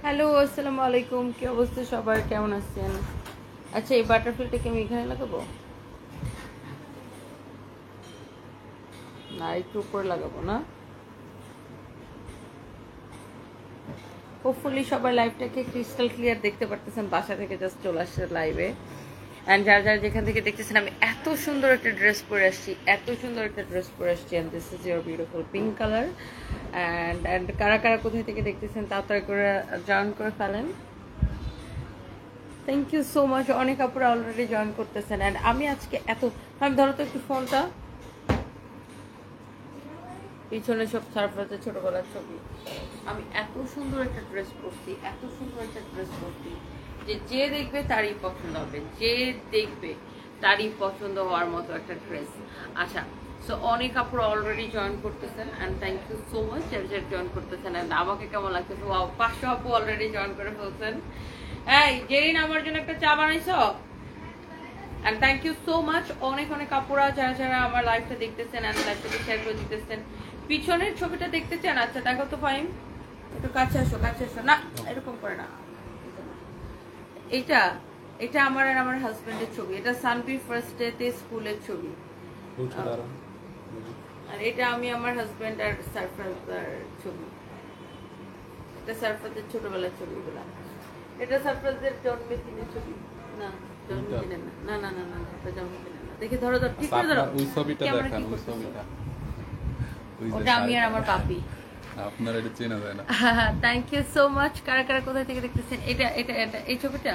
Hello, আসসালামু আলাইকুম। কি অবস্থা সবার, কেমন আছেন? আচ্ছা, এই বাটারফ্লাইটা কি আমি এখানে লাগাবো না একটু উপরে লাগাবো না? হোপফুলি সবাই লাইভটাকে ক্রিস্টাল ক্লিয়ার দেখতে পারতেছেন। বাসা থেকে জাস্ট চলে আসছে লাইভে। অ্যান্ড যারা যারা যেখান থেকে দেখতেছেন, আমি এত সুন্দর একটা ড্রেস পরে আসছি, এত সুন্দর একটা ড্রেস পরে আসছি। And this is your beautiful pink colour. And কারা কারা কোথায় থেকে দেখতেছেন তাড়াতাড়ি করে জয়েন করে ফেলেন। Thank you so much. অনেক আপুরা অলরেডি জয়েন করতেছেন। অ্যান্ড আমি আজকে আমি ধরো তো একটু ফোনটা, পিছনে সব সারপ্রাইজের ছোটবেলার ছবি। আমি এত সুন্দর একটা ড্রেস পরছি, এত সুন্দর একটা ড্রেস পরছি যে যে দেখবে তারই পছন্দ হবে, যে দেখবে তারই পছন্দ হওয়ার মতো একটা ড্রেস। আচ্ছা, সো অনেক আপুরা অলরেডি জয়েন করতেছেন and thank you so much যারা যারা জয়েন করতেছেন। অ্যান্ড আমাকে কেমন লাগতেছে, ওয়াও 500 আপু অলরেডি জয়েন করে ফেলছেন। এই জেরিন, আমার জন্য একটা চা বানাইছো? And thank you so much অনেক অনেক আপুরা যারা যারা আমার লাইভটা দেখতেছেন অ্যান্ড লাইভটাকে শেয়ার করে দিতেছেন। পিছনের ছবিটা দেখতে চান? আচ্ছা দেখো তো ফাইন, একটু কাছে আসো, কাছে আসো। না, এরকম করে না। এটা এটা আমার আর আমার হাজবেন্ডের ছবি। এটা সানবি ফার্স্ট ডেতে স্কুলের ছবি। আর এটা আমি আমার হাজবেন্ড আর সারফরাজের ছবি। এটা সারফরাজের ছোটবেলার ছবিগুলো। এটা সারফরাজের জন্মদিনের ছবি। না, জন্মদিনের না, না না না না, এটা জন্মদিনের না। দেখি ধরো ধরো, ঠিক করে ধরো। ওই ছবিটা দেখান, ওই ছবিটা। ওটা আমি আর আমার পাপি। আপনার এটা চেনা যায় না। Thank you so much. কারা কারা কোথা থেকে দেখতেছেন? এটা এটা এটা এই ছবিটা,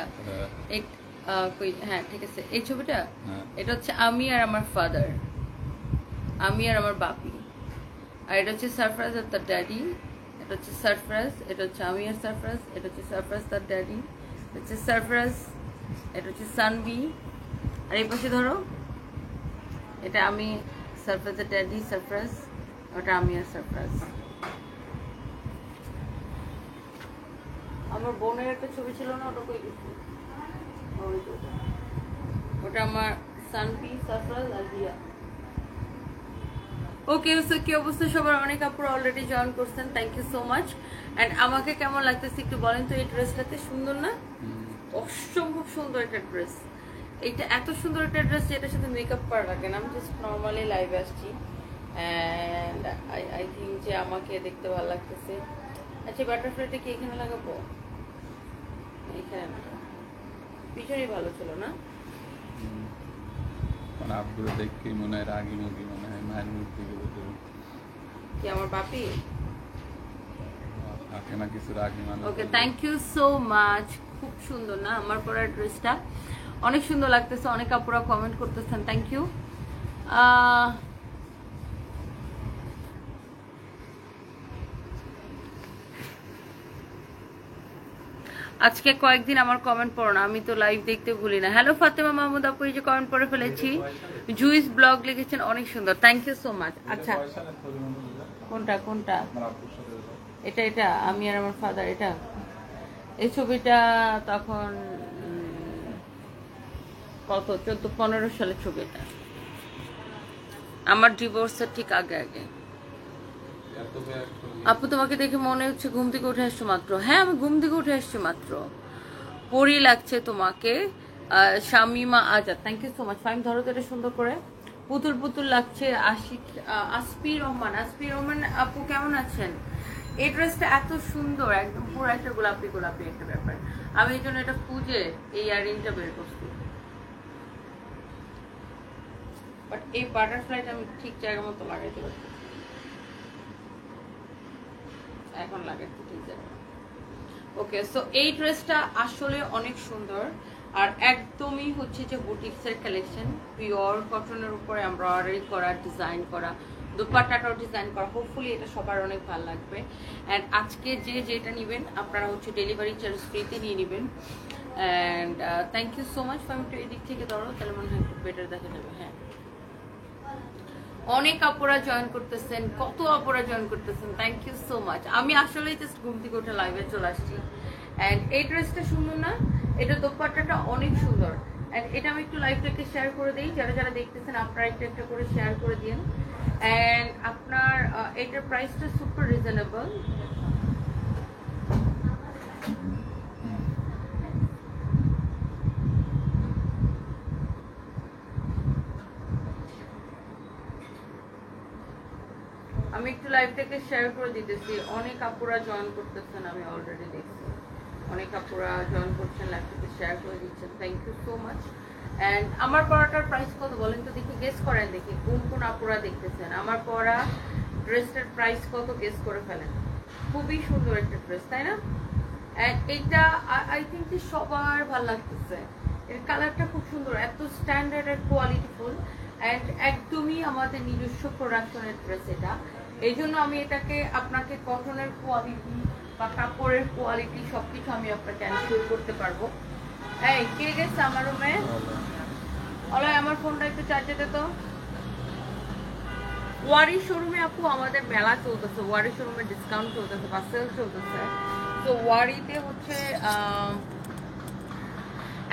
হ্যাঁ ঠিক আছে, এই ছবিটা। এটা হচ্ছে আমি আর আমার ফাদার, আমি আর আমার বাপি। আর এটা হচ্ছে সারফরাজ আর তার ড্যাডি। এটা হচ্ছে সারফরাজ, এটা হচ্ছে আমি আর সারফরাজ। এটা হচ্ছে সারফরাজ তার ড্যাডি, এটা হচ্ছে সারফরাজ, এটা হচ্ছে সানবি। আর এই পাশে ধরো, এটা আমি, সারফরাজের ড্যাডি সারফরাজ, ওটা আমি আর সারফরাজ। আমার বোনের একটা ছবি ছিল না, ওটা কই গেছে? ওটা আমার সানবি, সারফরাজ আর দিয়া। ওকে, সো কি অবস্থা সবার? অনেক আপুরা অলরেডি জয়েন করছেন, thank you so much. And আমাকে কেমন লাগতেছে একটু বলেন তো? এই ড্রেসটাতে সুন্দর না? অসম্ভব সুন্দর একটা ড্রেস। এইটা এত সুন্দর একটা ড্রেস যে এটার সাথে মেকআপ করা লাগে না। আমি জাস্ট নর্মালি লাইভে আসছি অ্যান্ড আই থিঙ্ক যে আমাকে দেখতে ভালো লাগতেছে। আচ্ছা, বাটারফ্লাইটা কি এখানে লাগাবো? এখানে না, পিছনেই ভালো ছিল না? মানে আব্বুর দেখে মনে হয় রাগি মুগি, মনে হয় মায়ের মূর্তি কি আমার বাপি? থাকে না কিছু রাগি মানুষ। ওকে, থ্যাংক ইউ সো মাচ। খুব সুন্দর না আমার পরার ড্রেসটা? অনেক সুন্দর লাগতেছে। অনেক আপুরা কমেন্ট করতেছেন, থ্যাংক ইউ। আজকে কয়েকদিন আমার কমেন্ট পড়ো না, আমি তো লাইভ দেখতে ভুলি না। হ্যালো ফাতেমা মাহমুদ আপু, এই যে কমেন্ট পড়ে ফেলেছি। জুইস ব্লগ লিখেছেন, অনেক সুন্দর, থ্যাংক ইউ সো মাচ। আচ্ছা, কোনটা কোনটা? এটা এটা আমি আর আমার ফাদার। এটা এই ছবিটা তখন কত 14-15 সালের ছবি। এটা আমার ডিভোর্সের ঠিক আগে আগে। আপু তোমাকে দেখে মনে হচ্ছে ঘুম থেকে উঠে আসছো মাত্র। হ্যাঁ, আমি ঘুম থেকে উঠে আসছি মাত্র। পরি লাগছে তোমাকে। Shamima Azad, thank you so much. ফাইম ধরো তো এটা সুন্দর করে। পুতুল পুতুল লাগছে। আসফি রহমান, আসফি রহমান আপু কেমন আছেন? এই ড্রেসটা এত সুন্দর, একদম পুরো একটা গোলাপি গোলাপি একটা ব্যাপার। আমি এই জন্য এটা খুঁজে এই ইয়ারিংটা বের করছি। বাট এই বাটারফ্লাইটা আমি ঠিক জায়গা মতো লাগাইতে পারছি, এখন লাগাইতে ঠিক জায়গা। ওকে, সো এই ড্রেসটা আসলে অনেক সুন্দর আর একদমই হচ্ছে যে বুটিক্সের কালেকশন। পিওর কটনের উপরে এমব্রয়ডারি করা, ডিজাইন করা, দুপাট্টাটাও ডিজাইন করা। হোপফুলি এটা সবার অনেক ভালো লাগবে। অ্যান্ড আজকে যে যেটা নেবেন আপনারা হচ্ছে ডেলিভারি চার্জ ফ্রিতে নিয়ে নেবেন। And thank you so much. Family এদিক থেকে ধরো, তাহলে মনে হয় একটু বেটার দেখা যাবে। হ্যাঁ, অনেক আপুরা জয়েন করতেছেন, কত আপুরা জয়েন করতেছেন, থ্যাংক ইউ সো মাচ। আমি আসলেই জাস্ট ঘুম থেকে উঠে লাইভে চলে আসছি। অ্যান্ড এই ড্রেসটা সুন্দর না? এটা দোপাট্টাটা অনেক সুন্দর। অ্যান্ড এটা আমি একটু লাইভটাকে শেয়ার করে দিই, যারা যারা দেখতেছেন আপনারা একটা একটা করে শেয়ার করে দিন। অ্যান্ড আপনার এটার প্রাইসটা সুপার রিজনেবল। লাইভ থেকে শেয়ার করে দিতেছি, অনেক আপুরা জয়েন করতেছেন, আমি অলরেডি দেখছি অনেক আপুরা জয়েন করছেন, লাইভ থেকে শেয়ার করে দিচ্ছেন, thank you so much. And আমার পড়াটার প্রাইস কত বলেন তো দেখি, গেস করেন দেখি কোন কোন আপুরা দেখতেছেন। আমার পড়া ড্রেসটার প্রাইস কত গেস করে ফেলেন। খুবই সুন্দর একটা ড্রেস, তাই না? অ্যান্ড এইটা আই থিঙ্ক যে সবার ভালো লাগতেছে, এর কালারটা খুব সুন্দর, এত স্ট্যান্ডার্ড আর কোয়ালিটিফুল, অ্যান্ড একদমই আমাদের নিজস্ব প্রোডাকশনের ড্রেস এটা। এই জন্য আমি এটাকে আপনাকে কটনের কোয়ালিটি বা কাপড়ের কোয়ালিটি সবকিছু আমি আপনাকে এনশিওর করতে পারবো। এই কে গেছে আমার রুমে? অলয় আমার ফোনটা একটু চার্জে তো। ওয়ারি শোরুমে আপু আমাদের মেলা চলতেছে, ওয়ারি শোরুমে ডিসকাউন্ট চলতেছে বা সেল চলতেছে। তো ওয়ারিতে হচ্ছে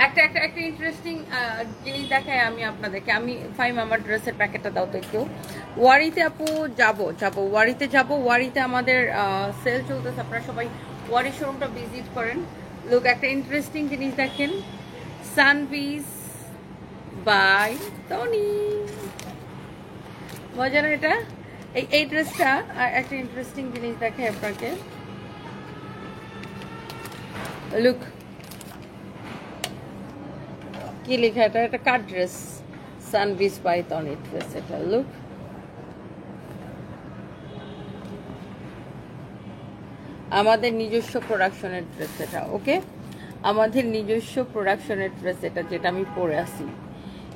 একটা একটা একটা ইন্টারেস্টিং জিনিস দেখায় আমি আপনাদেরকে। আমি ফাইম আমার ড্রেসের প্যাকেটটা দাও তো একটু। ওয়ারিতে আপু যাবো ওয়ারিতে যাবো। ওয়ারিতে আমাদের সেল চলতেছে, আপনারা সবাই ওয়ারি শোরুমটা ভিজিট করেন। লোক একটা ইন্টারেস্টিং জিনিস দেখেন, সানভিস বাই টনি, মজা না এটা? এই ড্রেসটা একটা ইন্টারেস্টিং জিনিস দেখে আপনাকে, লুক কি লেখা, এটা একটা কাট ড্রেস, সানভিস বাই টনি ড্রেস এটা। লুক আমাদের নিজস্ব প্রোডাকশনের ড্রেস এটা, ওকে? আমাদের নিজস্ব প্রোডাকশনের ড্রেস এটা, যেটা আমি পরে আসি।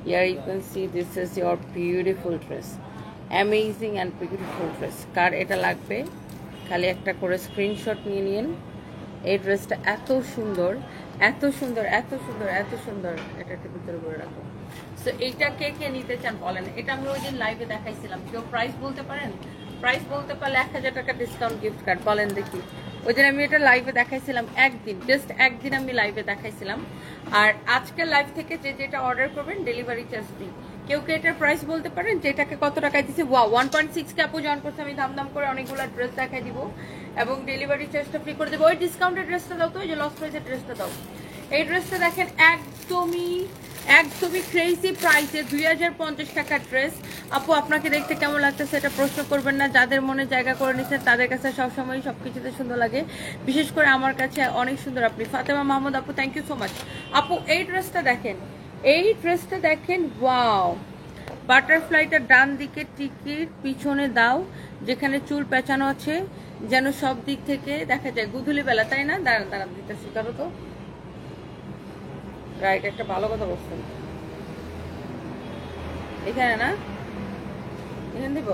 Here you can see this is your beautiful dress, amazing and beautiful dress. কার এটা লাগবে খালি একটা করে স্ক্রিনশট নিয়ে নিন। এই ড্রেসটা এত সুন্দর, এত সুন্দর, এত সুন্দর, এত সুন্দর, এটা একটু ভিতরে করে রাখো। সো এইটা কে কে নিতে চান বলেন। এটা আমি ওই দিন লাইভে দেখাইছিলাম, কেউ প্রাইস বলতে পারেন? প্রাইস বলতে পারলে 1000 টাকা ডিসকাউন্ট গিফট কার্ড, বলেন দেখি। ওই দিন আমি এটা লাইভে দেখাইছিলাম, একদিন, জাস্ট একদিন আমি লাইভে দেখাইছিলাম। আর আজকের লাইভ থেকে যে যেটা অর্ডার করবেন ডেলিভারি চার্জ ফ্রি। কেউ কে এটার প্রাইস বলতে পারেন যে এটাকে কত টাকায় দিচ্ছে? ওয়া 1.6 কে আপু জয়েন করছে, আমি দাম করে অনেকগুলো ড্রেস দেখাই দিব এবং ডেলিভারি চার্জটা ফ্রি করে দেবো। ওই ডিসকাউন্টের ড্রেসটা দাও তো, ওই যে লস প্রাইসের ড্রেসটা দাও। এই ড্রেসটা দেখেন একদমই ক্রেজি প্রাইসে 2050 টাকার ড্রেস। আপু আপনাকে দেখতে কেমন লাগতেছে এটা প্রশ্ন করবেন না, যাদের মনে জায়গা করে নিচ্ছেন তাদের কাছে সবসময় সবকিছুতে সুন্দর লাগে, বিশেষ করে আমার কাছে অনেক সুন্দর। আপনি ফাতেমা মাহমুদ আপু, থ্যাংক ইউ সো মাচ। আপু এই ড্রেসটা দেখেন, এই ড্রেসটা দেখেন, ওয়াও! বাটারফ্লাইটা ডান দিকে টিকিট পিছনে দাও, যেখানে চুল পেঁচানো আছে যেন সব দিক থেকে দেখা যায়। গুধুলি বেলা, তাই না? দাঁড়ান দিতেছি, করো তো। রাইট, একটা ভালো কথা বলছেন। এখানে না, এখানে দিব।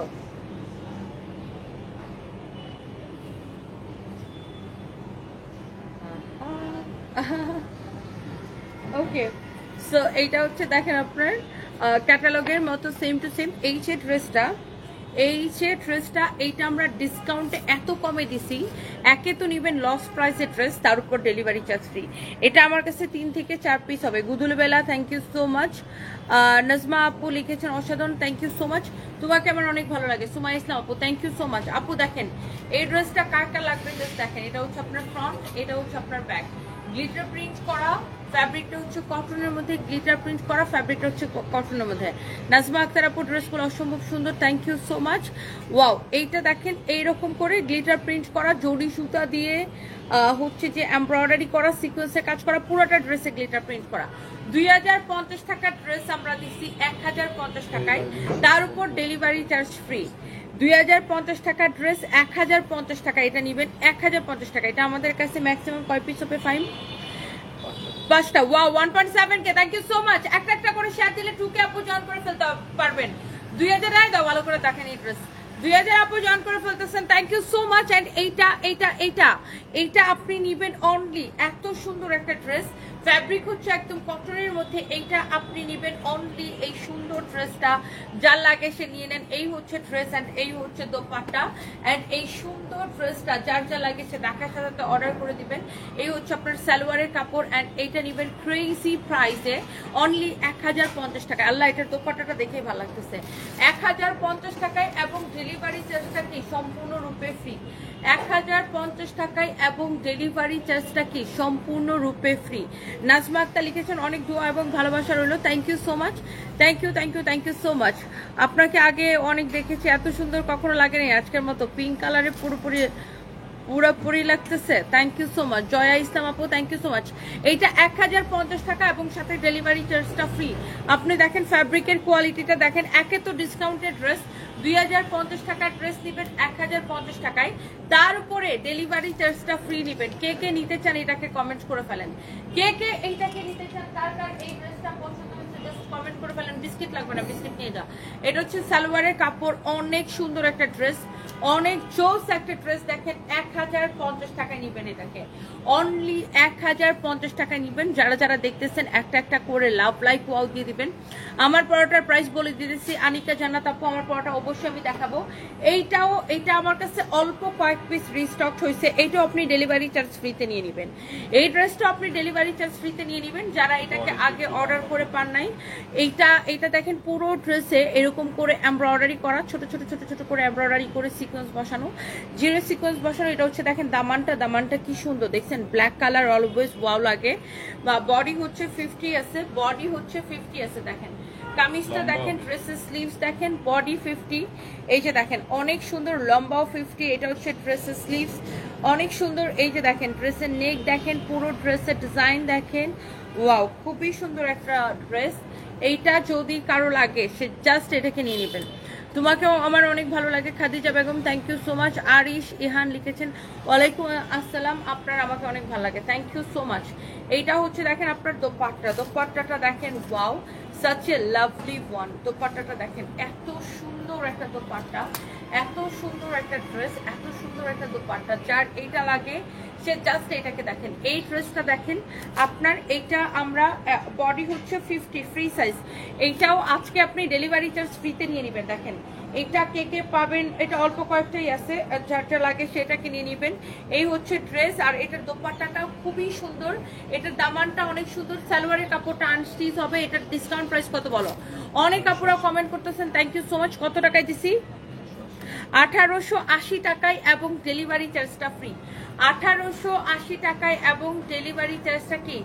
ওকে, সো এইটা হচ্ছে দেখেন আপনার ক্যাটালগের মতো সেম টু সেম। এই যে ড্রেসটা, এইটা আমরা ডিসকাউন্টে এত কমে দিছি। একে তো নিবেন লস প্রাইসের ড্রেস, তার উপর ডেলিভারি চার্জ ফ্রি। এটা আমার কাছে 3 থেকে 4 পিস হবে। গুদুলবেলা, thank you so much. Najma আপু লিখেছেন অসাধারণ, থ্যাংক ইউ সো মাচ। তোমাকে আমার অনেক ভালো লাগে। সুমা ইসলাম আপু, থ্যাংক ইউ সো মাচ। আপু দেখেন এই ড্রেসটা কার কার লাগবে জাস্ট দেখেন। এটা হচ্ছে আপনার ফ্রন্ট, এটা হচ্ছে আপনার ব্যাক, গ্লিটার প্রিন্ট করা, ফ্যাব্রিকটা হচ্ছে কটনের মধ্যে, গ্লিটার প্রিন্ট করা, ফ্যাব্রিকটা হচ্ছে কটনের মধ্যে। নাজমা আক্তার আপু ড্রেসগুলো অসম্ভব সুন্দর, thank you so much. Wow, এইটা দেখেন এইরকম করে গ্লিটার প্রিন্ট করা, জড়ি সুতা দিয়ে হচ্ছে যে এমব্রয়ডারি করা, সিকোয়েন্সের কাজ করা, পুরোটা ড্রেসে গ্লিটার প্রিন্ট করা। 2050 টাকার ড্রেস আমরা দিচ্ছি 1050 টাকায়, তার উপর ডেলিভারি চার্জ ফ্রি। 2050 টাকার ড্রেস 1050 টাকা, এটা নিবেন 1050 টাকা। এটা আমাদের কাছে ম্যাক্সিমাম কয় পিস হবে? 5টা। Wow, 1.7 K, thank you so much. একটা করে শেয়ার দিলে 2 কে আপু জয়েন করে ফেলতে পারবেন। 2000 টাকা দাও, ভালো করে দেখেন এই ড্রেস। 2000 আপু জয়েন করে ফেলতেছেন, thank you so much. And এইটা আপনি নিবেন অনলি, এত সুন্দর একটা ড্রেস, ফ্যাব্রিক হচ্ছে একদম কটনের মধ্যে। এইটা আপনি নিবেন অনলি, এই সুন্দর ড্রেসটা যার লাগে সে নিয়ে নেন। এই হচ্ছে ড্রেস এন্ড এই হচ্ছে দোপাট্টা, এন্ড এই সুন্দর ড্রেসটা যার যা লাগে সে দেখার সাথে অর্ডার করে দিবেন। এই হচ্ছে আপনার সালোয়ারের কাপড়, এন্ড এইটা নিবেন ক্রেজি প্রাইসে অনলি 1050 টাকা। আল্লাহ, এটার দোপাট্টাটা দেখেই ভালো লাগতেছে। 1050 টাকায় এবং ডেলিভারি চার্জটা কি সম্পূর্ণরূপে ফ্রি। 1050 টাকায় এবং ডেলিভারি চার্জটা কি সম্পূর্ণরূপে ফ্রি। নাজমা আক্তার লিখেছেন অনেক দোয়া এবং ভালোবাসা রইলো, thank you so much, thank you thank you thank you so much. আপনাকে আগে অনেক দেখেছি, এত সুন্দর কখনো লাগেনি আজকের মতো, পিঙ্ক কালারে পুরোপুরি লাগতেছে, thank you so much. Joya Islam আপু থ্যাংক ইউ সো মাচ। এইটা 1050 টাকা এবং সাথে ডেলিভারি চার্জটা ফ্রি। আপনি দেখেন ফ্যাব্রিকের কোয়ালিটিটা দেখেন, একে তো ডিসকাউন্টেড ড্রেস, 2050 টাকার ড্রেস নেবেন 1050 টাকায়, তার উপরে ডেলিভারি চার্জটা ফ্রি নেবেন। কে কে নিতে চান এটাকে কমেন্ট করে ফেলেন, কে কে এইটাকে নিতে চান, কার কার এই ড্রেসটা পছন্দ হয়েছে জাস্ট কমেন্ট করে ফেলেন। বিস্কিট লাগবে না, বিস্কিট নিয়ে যা। এটা হচ্ছে সালোয়ারের কাপড়, অনেক সুন্দর একটা ড্রেস, অনেক জোস একটা ড্রেস। দেখেন 1050 টাকায় নিবেন এটাকে, অনলি 1050 টাকায় নিবেন। যারা যারা দেখতেছেন একটা একটা করে লাভ লাইক ওয়াও দিয়ে দিবেন। আমার পরোটার প্রাইস বলে দিতেছি, আনিকা জান্নাত আপু আমার পরোটা অবশ্যই আমি দেখাবো। এইটা আমার কাছে অল্প কয়েক পিস রিস্টক হয়েছে, এইটাও আপনি ডেলিভারি চার্জ ফ্রিতে নিয়ে নেবেন। এই ড্রেসটা আপনি ডেলিভারি চার্জ ফ্রিতে নিয়ে নেবেন যারা এটাকে আগে অর্ডার করে পান নাই। এইটা দেখেন পুরো ড্রেসে এরকম করে এমব্রয়ডারি করা, ছোট ছোট ছোট ছোট করে এমব্রয়ডারি করে সিকোয়েন্স বসানো, জিরো সিকোয়েন্স বসানো। এটা হচ্ছে দেখেন দামানটা কি সুন্দর দেখছেন, ব্ল্যাক কালার অলওয়েজ ওয়াও লাগে। বা বডি হচ্ছে 50 আছে, বডি হচ্ছে 50 আছে। দেখেন কামিজটা দেখেন, ড্রেসের স্লিভস দেখেন, বডি 50, এই যে দেখেন অনেক সুন্দর, লম্বাও 50। এটা হচ্ছে ড্রেসের স্লিভস, অনেক সুন্দর। এই যে দেখেন ড্রেসের নেক দেখেন, পুরো ড্রেসের ডিজাইন দেখেন, ওয়াও খুবই সুন্দর একটা ড্রেস। এইটা যদি কারো লাগে সে জাস্ট এটাকে নিয়ে নেবেন। তোমাকেও আমার অনেক ভালো লাগে Khadija Begum, thank you so much. Arish Ihan লিখেছেন ওয়ালাইকুম আসসালাম, আপনার আমাকে অনেক ভালো লাগে, থ্যাংক ইউ সো মাচ। এইটা হচ্ছে দেখেন আপনার দোপাট্টাটা দেখেন, wow such a lovely one। দোপাট্টাটা দেখেন, এত সুন্দর একটা দোপাট্টা, এত সুন্দর একটা ড্রেস, এত সুন্দর একটা দোপাট্টা। যার এইটা লাগে সে জাস্ট এটাকে দেখেন। এই ড্রেসটা দেখেন আপনার, এইটা আমরা বডি হচ্ছে 50 ফ্রি সাইজ। এইটাও আজকে আপনি ডেলিভারি চার্জ ফ্রিতে নিয়ে নেবেন। দেখেন এটা কে কে পাবেন, এটা অল্প কয়েকটাই আছে, যারটা লাগে সেটাকে নিয়ে নেবেন। এই হচ্ছে ড্রেস, আর এটার দোপাট্টাটাও খুবই সুন্দর, এটার দামানটা অনেক সুন্দর। সালোয়ারের কাপড়টা আনস্টিচ হবে। এটার ডিসকাউন্ট প্রাইস কত বলো? অনেক কাপড়া কমেন্ট করতেছেন, থ্যাংক ইউ সো মাচ। কত টাকায় দিছি? 1880 টাকায় এবং ডেলিভারি চার্জটা ফ্রি। 1880 টাকায় এবং ডেলিভারি চার্জটা কি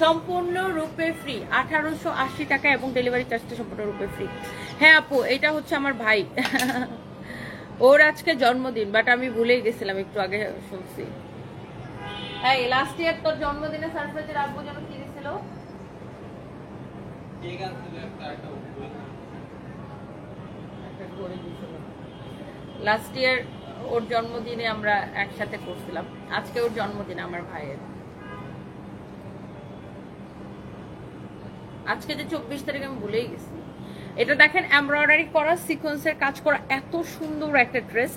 সম্পূর্ণরূপে ফ্রি। 1880 টাকা এবং ডেলিভারি চার্জটা সম্পূর্ণরূপে ফ্রি। হ্যাঁ আপু, এটা হচ্ছে আমার ভাই ওর আজকে জন্মদিন, বাট আমি ভুলেই গেছিলাম, একটু আগে শুনছি। এই লাস্ট ইয়ার তোর জন্মদিনে সারপ্রাইজে রাখবো যেন কি দিছিল, লাস্ট ইয়ার ওর জন্মদিনে আমরা একসাথে করছিলাম। আজকে ওর জন্মদিন আমার ভাইয়ের, আজকে যে 24 তারিখ, আমি ভুলেই গেছি। এটা দেখেন এমব্রয়ডারি করা, সিকোয়েন্সের কাজ করা, এত সুন্দর একটা ড্রেস।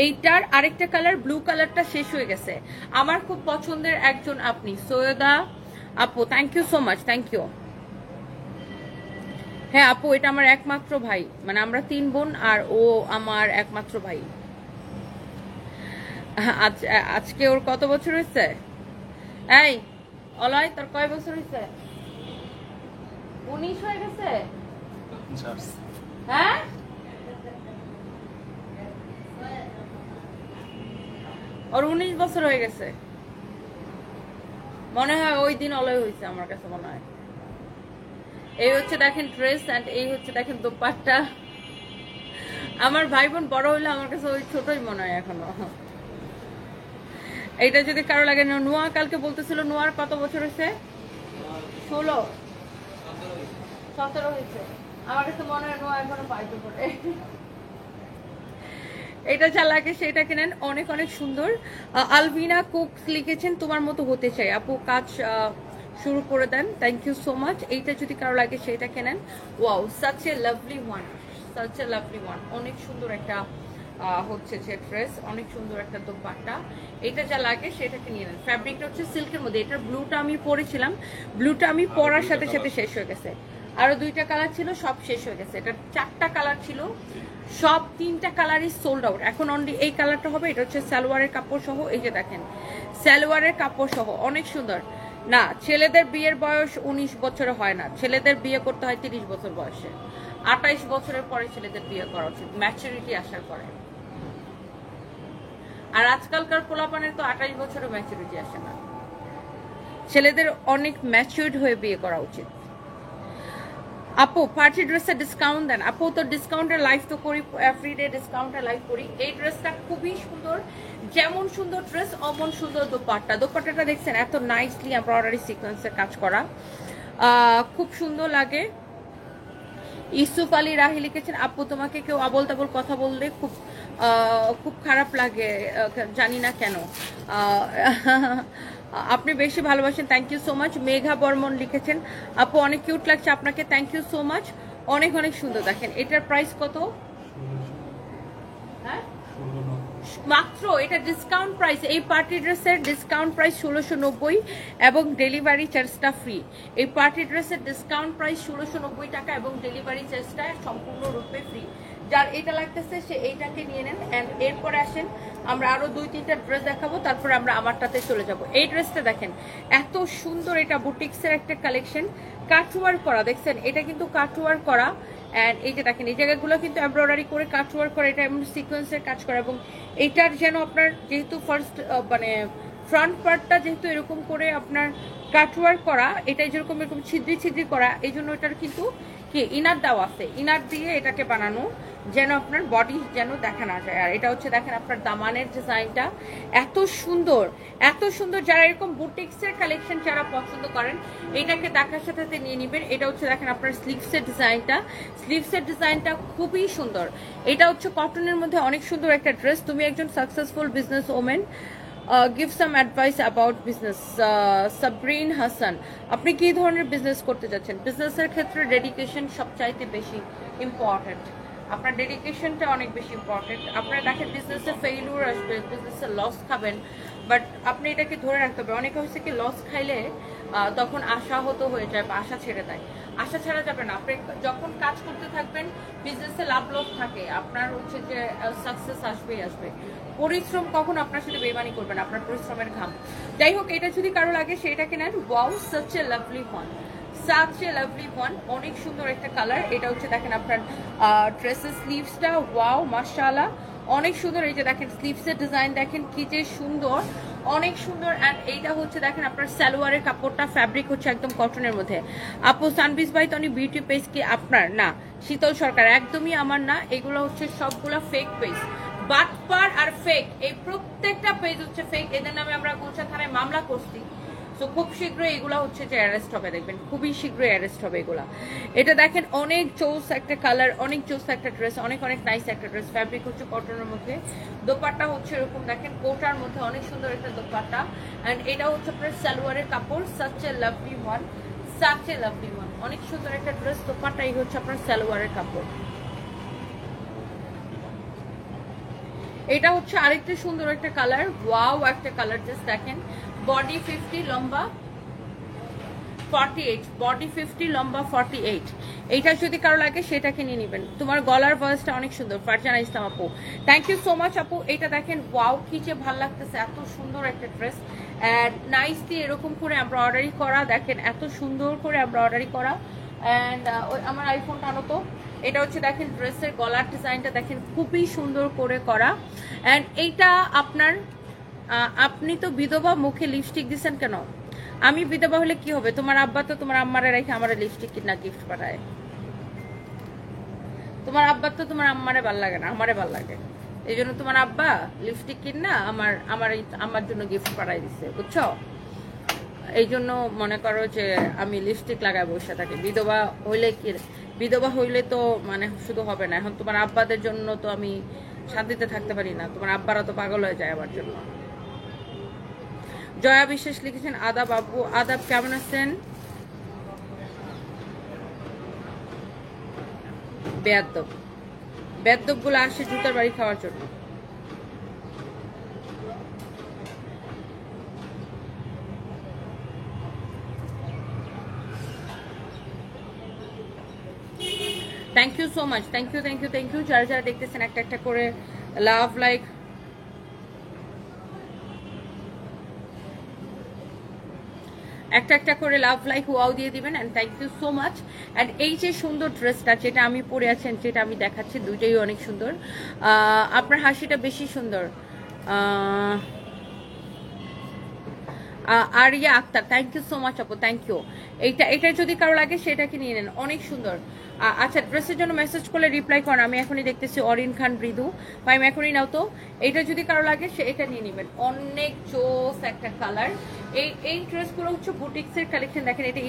এইটার আরেকটা কালার, ব্লু কালারটা শেষ হয়ে গেছে। আমার খুব পছন্দের একজন আপনি সৈয়দা আপু, thank you so much, thank you. হ্যাঁ আপু, এটা আমার একমাত্র ভাই, মানে আমরা 3 বোন আর ও আমার একমাত্র ভাই। আজকে ওর কত বছর হয়েছে? এই অলয়, তোর কয় বছর হয়েছে? 19 হয়ে গেছে। হ্যাঁ ওর 19 বছর হয়ে গেছে মনে হয়। ওই দিন অলয় হয়েছে আমার কাছে মনে হয়। এই হচ্ছে দেখেন ড্রেস, এন্ড এই হচ্ছে দেখেন দোপাট্টা। আমার ভাই বোন বড় হইলে আমার কাছে ওই ছোটই মনে হয় এখনো। এইটা যদি কারো লাগে। নোয়া কালকে বলতেছিল, নোয়ার কত বছর হয়েছে? 16 17 হয়েছে। আমার কাছে মনে হয় নোয়া এখনো পাইতে পড়ে। এটা যা লাগে সেটা কেনেন, অনেক অনেক সুন্দর। আলভিনা কুক লিখেছেন তোমার মতো হতে চাই আপু, কাজ শুরু করে দেন, থ্যাংক ইউ সো মাচ। এইটা যদি কারো লাগে সেটা কেনেন। Wow such a lovely one, such a lovely one. অনেক সুন্দর একটা হচ্ছে যে ড্রেস, অনেক সুন্দর একটা দোপাট্টা। এটা যা লাগে সেটাকে নিয়ে নেন। ফ্যাব্রিকটা হচ্ছে সিল্কের মধ্যে। এটার ব্লুটা আমি পরেছিলাম, ব্লুটা আমি পরার সাথে সাথে শেষ হয়ে গেছে। আরো 2টা কালার ছিল, সব শেষ হয়ে গেছে। এটা 4টা কালার ছিল, সব 3টা কালারই সোল্ড আউট। এখন অনলি এই কালারটা হবে। এটা হচ্ছে সালোয়ারের কাপড় সহ। এই যে দেখেন সালোয়ারের কাপড় সহ, অনেক সুন্দর। না, ছেলেদের বিয়ের বয়স 19 বছরে হয় না, ছেলেদের বিয়ে করতে হয় 30 বছর বয়সে। 28 বছরের পরে ছেলেদের বিয়ে করা উচিত, ম্যাচুরিটি আসার পরে। আর আজকালকার পোলাপানের তো 28 বছরে ম্যাচুরিটি আসে না। ছেলেদের অনেক ম্যাচিউরড হয়ে বিয়ে করা উচিত। আপু পার্টি ড্রেসের ডিসকাউন্ট দেন। আপু তো ডিসকাউন্টের লাইভ তো করি, এভরিডে ডিসকাউন্টের লাইভ করি। এই ড্রেসটা খুবই সুন্দর, যেমন সুন্দর ড্রেস অমন সুন্দর দোপাট্টা। দোপাট্টাটা দেখছেন এত নাইসলি এমব্রয়ডারি সিকোয়েন্সের কাজ করা, খুব সুন্দর লাগে। ইউসুফ আলী রাহি লিখেছেন, আপু তোমাকে কেউ আবোল তাবোল কথা বললে খুব খুব খারাপ লাগে, জানি না কেন। আপনি বেশি ভালোবাসেন, thank you so much. Megha Barman লিখেছেন, আপু অনেক কিউট লাগছে আপনাকে, থ্যাংক ইউ সো মাচ, অনেক অনেক সুন্দর। দেখেন এটার প্রাইস কত? হ্যাঁ মাত্র, এটা ডিসকাউন্ট প্রাইস। এই পার্টি ড্রেসের ডিসকাউন্ট প্রাইস 1690 এবং ডেলিভারি চার্জটা ফ্রি। এই পার্টি ড্রেসের ডিসকাউন্ট প্রাইস 1690 টাকা এবং ডেলিভারি চার্জটা সম্পূর্ণরূপে ফ্রি। যার এটা লাগতেছে সে এইটাকে নিয়ে নেন। অ্যান্ড এরপরে আসেন আমরা আরো 2-3টা ড্রেস দেখাবো, তারপর আমরা আমারটাতে চলে যাব। এই ড্রেসটা দেখেন এত সুন্দর, এটা বুটিক্সের একটা কালেকশন, কাটওয়ার করা, দেখছেন এটা কিন্তু কাটওয়ার করা। অ্যান্ড এই যে দেখেন এই জায়গাগুলো কিন্তু এমব্রয়ডারি করে কাটওয়ার করা, এটা এমন সিকোয়েন্সের কাজ করা। এবং এইটার যেন আপনার যেহেতু ফার্স্ট মানে ফ্রন্ট পার্টটা যেহেতু এরকম করে আপনার কাটওয়ার করা, এটাই যেরকম এরকম ছিদ্রি ছিদ্রি করা, এই জন্য এটার কিন্তু কি ইনার দেওয়া আছে, ইনার দিয়ে এটাকে বানানো যেন আপনার বডি যেন দেখা না যায়। আর এটা হচ্ছে দেখেন আপনার দামানের ডিজাইনটা এত সুন্দর, এত সুন্দর। যারা এরকম বুটিক্সের কালেকশন যারা পছন্দ করেন এটাকে দেখার সাথে সাথে নিয়ে নেবেন। এটা হচ্ছে দেখেন আপনার স্লিভসের ডিজাইনটা, স্লিভসের ডিজাইনটা খুবই সুন্দর। এটা হচ্ছে কটনের মধ্যে অনেক সুন্দর একটা ড্রেস। তুমি একজন successful business women, give some advice about business. Sabrin Hasan, আপনি কি ধরনের বিজনেস করতে যাচ্ছেন? বিজনেসের ক্ষেত্রে ডেডিকেশন সবচাইতে বেশি ইম্পর্টেন্ট, আপনার ডেডিকেশনটা অনেক বেশি ইম্পর্টেন্ট। আপনার দেখেন বিজনেসে ফেইলিউর আসবে, বিজনেসে লস খাবেন, বাট আপনি এটাকে ধরে রাখতে হবে। অনেকে হচ্ছে কি লস খাইলে তখন আশাহত হয়ে যায় বা আশা ছেড়ে দেয়। আশা ছাড়া যাবে না। আপনি যখন কাজ করতে থাকবেন বিজনেসে লাভ লস থাকে, আপনার হচ্ছে যে সাকসেস আসবেই আসবে। পরিশ্রম কখন আপনার সাথে বেমানি করবেন, আপনার পরিশ্রমের ঘাম। যাই হোক, এটা যদি কারো লাগে সেটাকে নেন। Wow, such a lovely one, such a lovely one, অনেক সুন্দর একটা কালার। এটা হচ্ছে দেখেন আপনার ড্রেসের স্লিভসটা, ওয়াও মাশাআল্লাহ অনেক সুন্দর। এই যে দেখেন স্লিভসের ডিজাইন দেখেন কি যে সুন্দর, অনেক সুন্দর। অ্যান্ড এইটা হচ্ছে দেখেন আপনার সালোয়ারের কাপড়টা, ফ্যাব্রিক হচ্ছে একদম কটনের মধ্যে। আপু সানবিজ বাই তনি বিউটি পেজ কি আপনার? না, শীতল সরকার একদমই আমার না। এগুলো হচ্ছে সবগুলো ফেক পেজ, বাটপার আর ফেক, এই প্রত্যেকটা পেজ হচ্ছে ফেক। এদের নামে আমরা গুলশান থানায় মামলা করছি। তো খুব শীঘ্রই এগুলো হচ্ছে যে অ্যারেস্ট হবে, দেখবেন খুবই শীঘ্রই অ্যারেস্ট হবে এগুলা। এটা দেখেন অনেক চৌস একটা কালার, অনেক চৌস একটা ড্রেস, অনেক অনেক নাইস একটা ড্রেস। ফ্যাব্রিক হচ্ছে কটনের মধ্যে, দোপাট্টা হচ্ছে এরকম দেখেন কোটার মধ্যে অনেক সুন্দর একটা দোপাট্টা। অ্যান্ড এটা হচ্ছে আপনার সালোয়ারের কাপড়, such a lovely one, such a lovely one, অনেক সুন্দর একটা ড্রেস। দোপাট্টা এই হচ্ছে আপনার সালোয়ারের কাপড়। এটা হচ্ছে আরেকটা সুন্দর একটা কালার, ওয়াও একটা কালার, জাস্ট দেখেন। বডি 50, লম্বা 48, বডি 50, লম্বা 48। এইটা যদি কারো লাগে সেটাকে নিয়ে নেবেন। তোমার গলার ভয়েসটা অনেক সুন্দর, ফারজানা ইসলাম আপু, থ্যাংক ইউ সো মাচ আপু। এটা দেখেন ওয়াও কি যে ভালো লাগতেছে, এত সুন্দর একটা ড্রেস। অ্যান্ড নাইসলি এরকম করে এমব্রয়ডারি করা, দেখেন এত সুন্দর করে এমব্রয়ডারি করা। অ্যান্ড আমার আইফোনটা আনো তো। এটা হচ্ছে দেখেন ড্রেসের গলার ডিজাইনটা দেখেন খুবই সুন্দর করে করা। অ্যান্ড এইটা আপনার আপনি তো বিধবা, মুখে লিপস্টিক দিচ্ছেন কেন? আমি বিধবা হলে কি হবে? তোমার আব্বা তো তোমার আম্মারে রেখে আমার লিপস্টিক কিনা গিফট পাঠায়। তোমার আব্বা তো তোমার আম্মারে ভাল লাগে না, আমারে ভাল লাগে। এই জন্য তোমার আব্বা লিপস্টিক কিনা আমার জন্য গিফট পাঠাই দিচ্ছে, বুঝছো? এই জন্য মনে করো যে আমি লিপস্টিক লাগাই বসে থাকি। বিধবা হইলে কি, বিধবা হইলে তো মানে শুধু হবে না, এখন তোমার আব্বাদের জন্য তো আমি শান্তিতে থাকতে পারি না, তোমার আব্বারা তো পাগল হয়ে যায় আমার জন্য। জয়া বিশ্বাস লিখেছেন, আদাব আপু, আদাব, কেমন আছেন? বেয়াদ্দব, বেয়াদ্দব গুলো আসে জুতার বাড়ি খাওয়ার জন্য। Thank you so much, thank you, thank you, thank you. যারা যারা দেখতেছেন একটা একটা করে লাভ লাইক, একটা একটা করে লাভ লাইক ওয়াও দিয়ে দিবেন। And thank you so much. And এই যে সুন্দর ড্রেসটা যেটা আমি পরে আছেন, যেটা আমি দেখাচ্ছি, দুইটাই অনেক সুন্দর। আপনার হাসিটা বেশি সুন্দর। Ariya Akter, thank you so much আপু, থ্যাংক ইউ। এটা যদি কারো লাগে সেটাকে নিয়ে নেন, অনেক সুন্দর। আচ্ছা, ড্রেসের জন্য মেসেজ করলে রিপ্লাই করেন, আমি এখনই দেখতেছি অরিন খান মৃদু, ভাই এখনই নাও তো। এটা যদি কারো লাগে সে এটা নিয়ে নেবেন, অনেক জোস একটা কালার। এই ড্রেসগুলো হচ্ছে বুটিক্সের কালেকশন। দেখেন এটা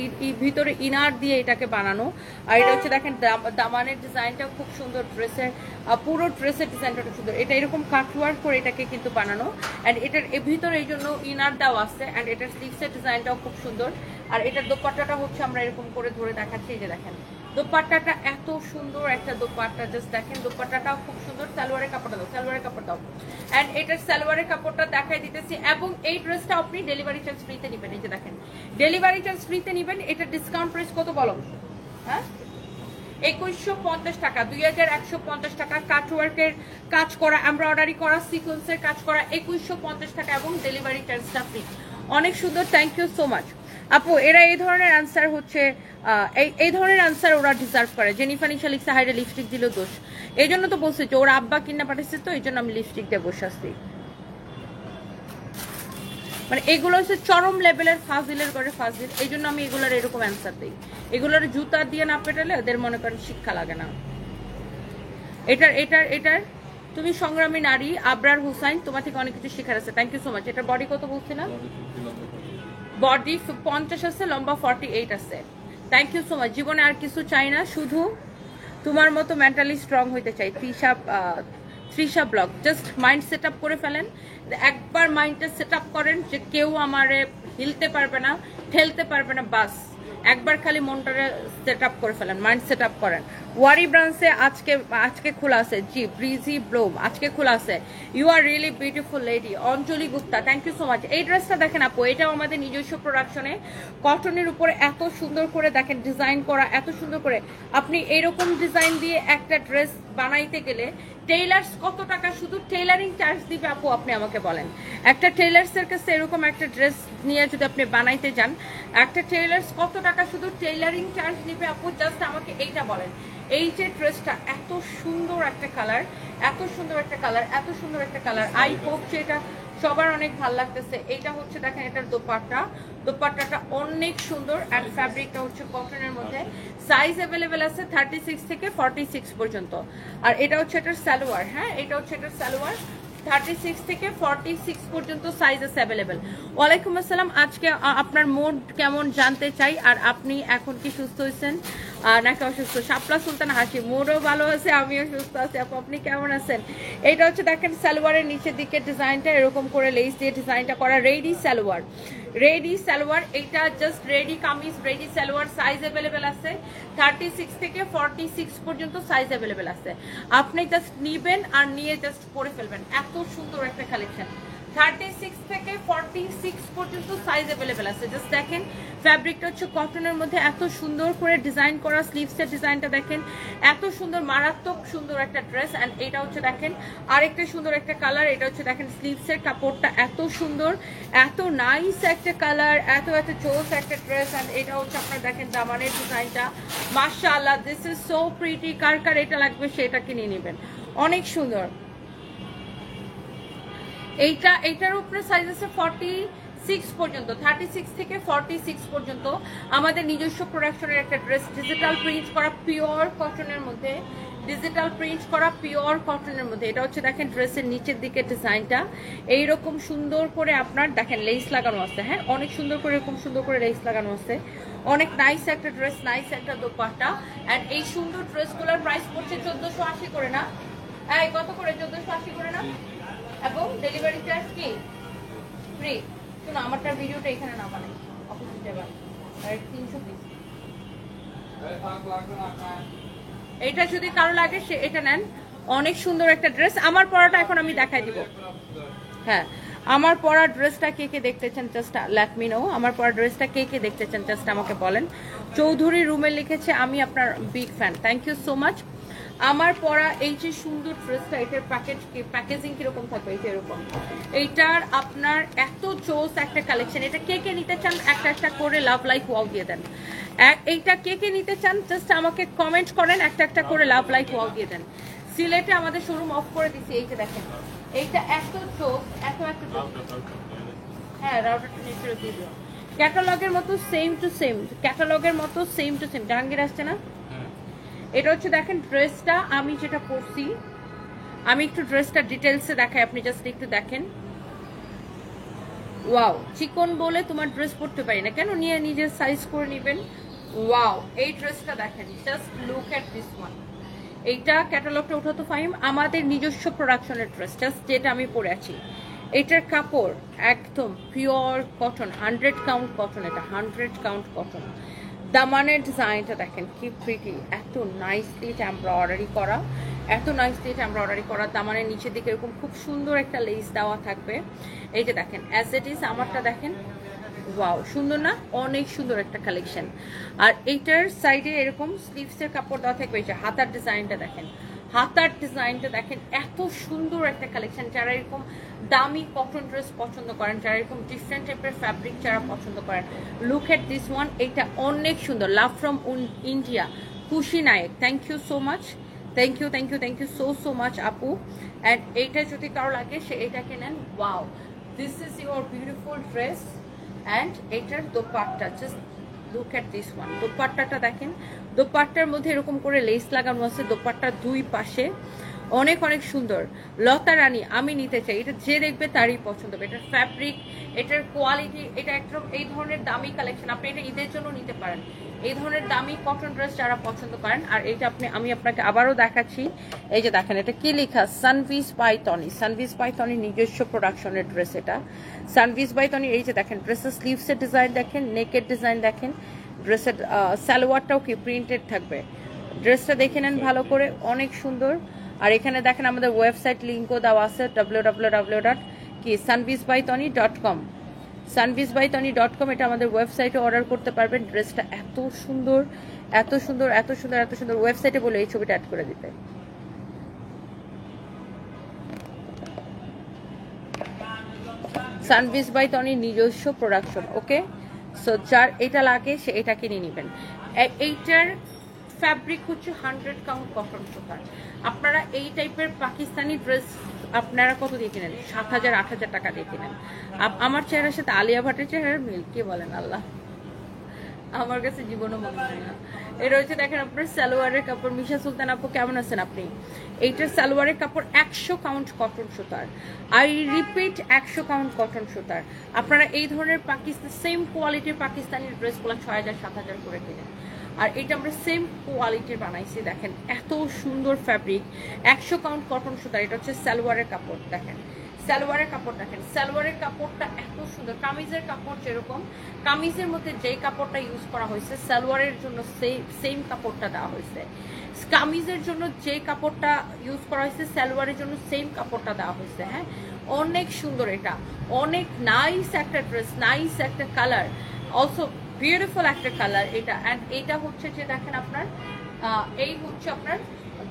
ভিতরে ইনার দিয়ে এটাকে বানানো, আর এটা হচ্ছে দেখেন দামানের ডিজাইনটা খুব সুন্দর, ড্রেসের পুরো ড্রেসের ডিজাইনটা খুব সুন্দর। এটা এরকম কাটওয়ার্ক করে এটাকে কিন্তু বানানো, অ্যান্ড এটার ভিতরে এই জন্য ইনার দেওয়া আছে, অ্যান্ড এটার স্লিভসের ডিজাইনটাও খুব সুন্দর। আর এটার দোপাট্টাটা হচ্ছে আমরা এরকম করে ধরে দেখাচ্ছি, এই যে দেখেন দোপাট্টাটা এত সুন্দর একটা দোপাট্টা, জাস্ট দেখেন দোপাট্টাটাও খুব সুন্দর। সালোয়ারের কাপড়টা দাও, সালোয়ারের কাপড় দাও, অ্যান্ড এটার সালোয়ারের কাপড়টা দেখাই দিতেছি। এবং এই ড্রেসটা আপনি ডেলিভারি চার্জ ফ্রিতে নেবেন, এই যে দেখেন ডেলিভারি চার্জ ফ্রিতে নেবেন। এটা ডিসকাউন্ট প্রাইস কত বলো? হ্যাঁ, 2150 টাকা, 2150 টাকা। কাটওয়ার্কের কাজ করা, এমব্রয়ডারি করা, সিকোয়েন্সের কাজ করা, 2150 টাকা, এবং ডেলিভারি চার্জটা ফ্রি। অনেক সুন্দর, থ্যাংক ইউ সো মাচ আপু। এরা এই ধরনের আনসার হচ্ছে এই ধরনের আনসার ওরা ডিজার্ভ করে। জেনিফার নিশা লিখছে হাইরে লিপস্টিক দিল দোষ, এই জন্য তো বলছে যে ওর আব্বা কিনা পাঠাচ্ছে, তো এই জন্য আমি লিপস্টিক দিয়ে বসে আসছি। মানে এগুলো হচ্ছে চরম লেভেলের ফাজিলের ঘরে ফাজিল, এই জন্য আমি এগুলোর এরকম অ্যান্সার দিই। এগুলোর জুতা দিয়ে না পেটালে ওদের মনে করেন শিক্ষা লাগে না। এটার তুমি সংগ্রামী নারী আবরার হুসাইন, তোমার থেকে অনেক কিছু শেখার আছে, থ্যাংক ইউ সো মাচ। এটার বডি কত বলছিলাম? বডি 50 আছে, লম্বা 48 আছে, থ্যাংক ইউ সো মাচ। জীবনে আর কিছু চাই না, শুধু তোমার মতো মেন্টালি স্ট্রং হইতে চাই। Trisha blog, just mind set up করে ফেলেন, একবার মাইন্ডটা সেট আপ করেন যে কেউ আমারে হিলতে পারবে না, ঠেলতে পারবে না, বাস একবার খালি মনটারে সেট আপ করে ফেলেন, মাইন্ড সেট আপ করেন। ওয়ারি ব্রাঞ্চে আজকে খোলা আছে, জি ব্রিজি ব্লোম আজকে খোলা আছে। You are really beautiful lady, Anjali Gupta, thank you so much. এই ড্রেসটা দেখেন আপু, এটাও আমাদের নিজস্ব প্রোডাকশনে, কটনের উপরে এত সুন্দর করে দেখেন ডিজাইন করা, এত সুন্দর করে। আপনি এরকম ডিজাইন দিয়ে একটা ড্রেস বানাইতে গেলে টেইলার্স কত টাকা শুধু টেইলারিং চার্জ দিবে আপু, আপনি আমাকে বলেন। একটা টেইলার্সের কাছে এরকম একটা ড্রেস নিয়ে যদি আপনি বানাইতে যান, একটা টেইলার্স কত টাকা শুধু টেইলারিং চার্জ নিবে আপু, জাস্ট আমাকে এইটা বলেন। এই যে ড্রেসটা এত সুন্দর একটা কালার, এত সুন্দর একটা কালার, এত সুন্দর একটা কালার, আই হোপ যে এটা সবার অনেক ভালো লাগতেছে। এইটা হচ্ছে দেখেন এটার দোপাট্টাটা অনেক সুন্দর, অ্যান্ড ফ্যাব্রিকটা হচ্ছে কটনের মধ্যে। সাইজ অ্যাভেলেবেল আছে 36 থেকে 46 পর্যন্ত। আর এটা হচ্ছে এটার সালোয়ার, হ্যাঁ এটা হচ্ছে এটার সালোয়ার, 36 থেকে 46 পর্যন্ত সাইজ আছে অ্যাভেলেবেল। ওয়ালাইকুম আসসালাম, আজকে আপনার মুড কেমন জানতে চাই, আর আপনি এখন কি সুস্থ হয়েছেন নাকি অসুস্থ? শাপলা সুলতান হাসি, মুডও ভালো আছে, আমিও সুস্থ আছি আপু, আপনি কেমন আছেন? এইটা হচ্ছে দেখেন সালোয়ারের নিচের দিকে ডিজাইনটা এরকম করে লেস দিয়ে ডিজাইনটা করা, রেডি সালোয়ার। এইটা just ready kameez, ready salwar, size available আছে 36 থেকে 46 পর্যন্ত সাইজ অ্যাভেলেবেল আছে। আপনি জাস্ট নিবেন আর নিয়ে জাস্ট পরে ফেলবেন, এত সুন্দর একটা কালেকশন। 36 থেকে 46 পর্যন্ত সাইজ অ্যাভেলেবেল আছে। জাস্ট দেখেন ফ্যাব্রিকটা হচ্ছে কটনের মধ্যে, এত সুন্দর করে ডিজাইন করা, স্লিভসের ডিজাইনটা দেখেন, এত সুন্দর, মারাত্মক সুন্দর একটা ড্রেস। অ্যান্ড এটা হচ্ছে দেখেন আরেকটা সুন্দর একটা কালার, এটা হচ্ছে দেখেন স্লিভসের কাপড়টা এত সুন্দর, এত নাইস একটা কালার, এত জোস একটা ড্রেস। অ্যান্ড এটা হচ্ছে আপনার দেখেন দামানের ডিজাইনটা, মাশাআল্লাহ, দিস ইজ সো প্রিটি। কার কার এটা লাগবে সেটা কিনে নেবেন, অনেক সুন্দর। এইটার উপরে সাইজ আছে 46 পর্যন্ত, 36 থেকে 46 পর্যন্ত। আমাদের নিজস্ব প্রোডাকশনের একটা ড্রেস, ডিজিটাল প্রিন্ট করা পিওর কটনের মধ্যে, এটা হচ্ছে দেখেন ড্রেসের নিচের দিকে ডিজাইনটা এইরকম সুন্দর করে আপনার দেখেন লেস লাগানো আছে, হ্যাঁ অনেক সুন্দর করে, এরকম সুন্দর করে লেস লাগানো আছে, অনেক নাইস একটা ড্রেস, নাইস একটা দোপাট্টা। অ্যান্ড এই সুন্দর ড্রেসগুলোর প্রাইস পড়ছে 1480 করে না, কত করে? 1480 করে না, এবং ডেলিভারি চার্জ কি ফ্রি। শোনো আমারটা ভিডিওটা এখানে না বানাই, অপোজিট এবার 300 পিস। এটা যদি কারো লাগে সে এটা নেন, অনেক সুন্দর একটা ড্রেস। আমার পরাটা এখন আমি দেখাই দিব, হ্যাঁ আমার পরা ড্রেসটা কে কে দেখতে চান জাস্ট লেট মি নো। আমার পরা ড্রেসটা কে কে দেখতে চান জাস্ট আমাকে বলেন। চৌধুরী রুমে লিখেছে আমি আপনার big fan, thank you so much. আমার পরা এই যে সুন্দর ড্রেসটা, এটার প্যাকেজিং কিরকম থাকবে, এই যে এরকম, এইটার আপনার এত জোস একটা কালেকশন। এটা কে কে নিতে চান একটা একটা করে লাভ লাইক ওয়াও দিয়ে দেন। এইটা কে কে নিতে চান জাস্ট আমাকে কমেন্ট করেন, একটা একটা করে লাভ লাইক ওয়াও দিয়ে দেন। সিলেটে আমাদের শোরুম অফ করে দিছি, এই যে দেখেন এইটা এত জোস, এত জোস। হ্যাঁ রাউটারটা নিয়ে ফেরত দিয়ে দিও। ক্যাটালগের মতো সেম টু সেম, ক্যাটালগের মতো সেম টু সেম। জাহাঙ্গীর আসছে না? এটা হচ্ছে দেখেন ড্রেসটা আমি যেটা পরছি, আমি একটু ড্রেসটা ডিটেলসে দেখাই, আপনি জাস্ট একটু দেখেন। ওয়াও, চিকন বলে তোমার ড্রেস পরতে পারি না কেন, নিয়ে নিজের সাইজ করে নেবেন। ওয়াও, এই ড্রেসটা দেখেন, just look at this one. এইটা ক্যাটালগটা উঠাতো ফাহিম, আমাদের নিজস্ব প্রোডাকশনের ড্রেস, জাস্ট যেটা আমি পরে আছি। এটার কাপড় একদম পিওর কটন, 100 কাউন্ট কটন, এটা 100 কাউন্ট কটন। দামানের ডিজাইনটা দেখেন কি প্রিটি, এত নাইসলি এটা এমব্রয়ডারি করা, এত নাইসলি এটা এমব্রয়ডারি করা। দামানের নিচের দিকে এরকম খুব সুন্দর একটা লেস দেওয়া থাকবে। এই যে দেখেন অ্যাজ ইট ইজ, আমারটা দেখেন, ওয়াও সুন্দর না, অনেক সুন্দর একটা কালেকশন। আর এইটার সাইডে এরকম স্লিভসের কাপড় দেওয়া থাকবে। এই যে হাতার ডিজাইনটা দেখেন, হাতার ডিজাইনটা দেখেন, এত সুন্দর একটা কালেকশন। যারা এরকম দামি কটন ড্রেস পছন্দ করেন, যারা এরকম ডিফারেন্ট টাইপের ফ্যাব্রিক যারা পছন্দ করেন, লুক এট দিস ওয়ান। এইটা অনেক সুন্দর। লাভ from India, Khushi Nayak, thank you so much, thank you thank you thank you so so much আপু। অ্যান্ড এইটা যদি কারো লাগে সে এইটাকে নেন। Wow, this is your beautiful dress. And এটার dupatta, just look at this one. দোপাট্টাটা দেখেন, দোপাট্টার মধ্যে এরকম করে লেস লাগানো আছে, দোপাট্টার দুই পাশে অনেক অনেক সুন্দর। লতা রানী, আমি নিতে চাই, এটা যে দেখবে তারই পছন্দ হবে। এটার ফ্যাব্রিক, এটার কোয়ালিটি, এটা একদম এই ধরনের দামি কালেকশন। আপনি এটা ঈদের জন্য নিতে পারেন, এই ধরনের দামি কটন ড্রেস যারা পছন্দ করেন। আর এটা আমি আপনাকে আবারও দেখাচ্ছি। এই যে দেখেন, এটা কি লেখা, সানভিস বাই তনি। সানভিস বাই তনি নিজস্ব প্রোডাকশনের ড্রেস এটা, সানভিস বাই তনি। এই যে দেখেন ড্রেসের স্লিভসের ডিজাইন দেখেন, নেকের ডিজাইন দেখেন, ড্রেসের সালোয়ারটাও কি প্রিন্টেড থাকবে। ড্রেসটা দেখে নেন ভালো করে, অনেক সুন্দর। আর এখানে দেখেন আমাদের ওয়েবসাইট লিঙ্কও দেওয়া আছে, www.sunvisbytony.com, sunvisbytony.com। এটা আমাদের ওয়েবসাইটে অর্ডার করতে পারবেন। ড্রেসটা এত সুন্দর, এত সুন্দর, এত সুন্দর, এত সুন্দর। ওয়েবসাইটে বলে এই ছবিটা অ্যাড করে দিতে। সানভিস বাই তনি নিজস্ব প্রোডাকশন। ওকে, সো যার এটা লাগে সে এটা কিনে নেবেন। এইটার ফ্যাব্রিক হচ্ছে 100 কাউন্ট কটন সুতার। আপনারা এই টাইপের পাকিস্তানি ড্রেস আপনারা কত দিয়ে কিনেন? 7,000 8,000 টাকা দিয়ে কিনেন। আমার চেহারার সাথে আলিয়া ভাটের চেহারার মিল, কি বলেন আল্লাহ, আমার কাছে জীবনও মনে হয় না। এটা হচ্ছে দেখেন আপনার সালোয়ারের কাপড়। মিশা সুলতান আপু কেমন আছেন আপনি? এইটার সালোয়ারের কাপড় 100 কাউন্ট কটন সুতার। আই রিপিট, 100 কাউন্ট কটন সুতার। আপনারা এই ধরনের পাকিস্তান সেম কোয়ালিটির পাকিস্তানি ড্রেসগুলো 6,000 7,000 করে কিনেন। আর এটা আমরা সেম কোয়ালিটির বানাইছি। দেখেন এত সুন্দর ফ্যাব্রিক, 100 কাউন্ট কটন সুতার। এটা হচ্ছে সালোয়ারের কাপড়, দেখেন সালোয়ারের কাপড় দেখেন, সালোয়ারের কাপড়টা এত সুন্দর। কামিজের কাপড় যেরকম, কামিজের মধ্যে যে কাপড়টা ইউজ করা হয়েছে সালোয়ারের জন্য সেম কাপড়টা দেওয়া হয়েছে। কামিজের জন্য যে কাপড়টা ইউজ করা হয়েছে সালোয়ারের জন্য সেম কাপড়টা দেওয়া হয়েছে। হ্যাঁ, অনেক সুন্দর, এটা অনেক নাইস একটা ড্রেস, নাইস একটা কালার, অলসো বিউটিফুল একটা কালার এটা। অ্যান্ড এইটা হচ্ছে যে দেখেন আপনার এই হচ্ছে আপনার